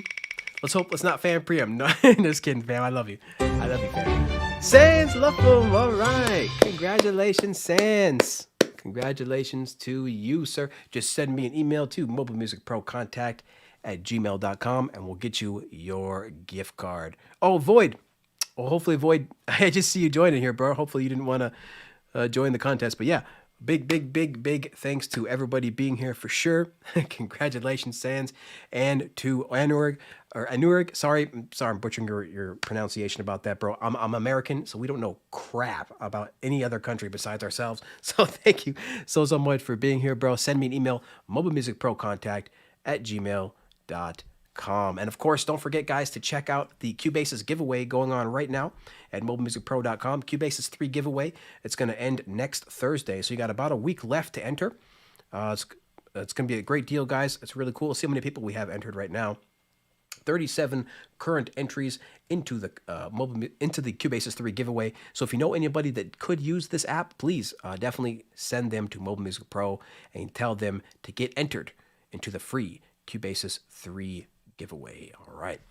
Let's hope it's not Fan Preem. No, just kidding, fam. I love you. I love you, fam. Sans Luffum. All right. Congratulations, Sans. Congratulations to you, sir. Just send me an email to mobilemusicprocontact@gmail.com and we'll get you your gift card. Oh, Void. Well, hopefully, Void, I just see you joining here, bro. Hopefully you didn't want to join the contest. But yeah, big thanks to everybody being here for sure. Congratulations, Sans. And to Anurag. Sorry, I'm butchering your pronunciation about that, bro. I'm American, so we don't know crap about any other country besides ourselves. So thank you so much for being here, bro. Send me an email, mobilemusicprocontact@gmail.com. And of course, don't forget, guys, to check out the Cubasis giveaway going on right now at mobilemusicpro.com. Cubasis 3 giveaway. It's going to end next Thursday, so you got about a week left to enter. It's going to be a great deal, guys. It's really cool. See how many people we have entered right now. 37 current entries into the Cubasis 3 giveaway. So if you know anybody that could use this app, please definitely send them to Mobile Music Pro and tell them to get entered into the free Cubasis 3 giveaway. All right.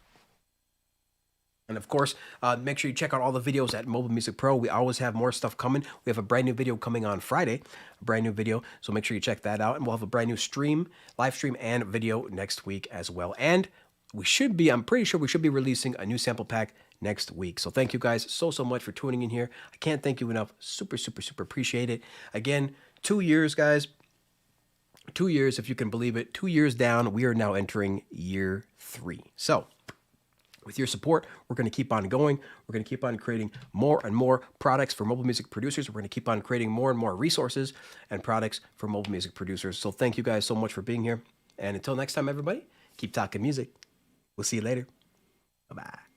And of course, make sure you check out all the videos at Mobile Music Pro. We always have more stuff coming. We have a brand new video coming on Friday, a brand new video. So make sure you check that out. And we'll have a brand new live stream and video next week as well. And I'm pretty sure we should be releasing a new sample pack next week. So thank you guys so much for tuning in here. I can't thank you enough. Super appreciate it. Again, 2 years, guys. 2 years, if you can believe it. 2 years down, we are now entering year 3. So with your support, we're going to keep on going. We're going to keep on creating more and more products for mobile music producers. We're going to keep on creating more and more resources and products for mobile music producers. So thank you guys so much for being here. And until next time, everybody, keep talking music. We'll see you later. Bye-bye.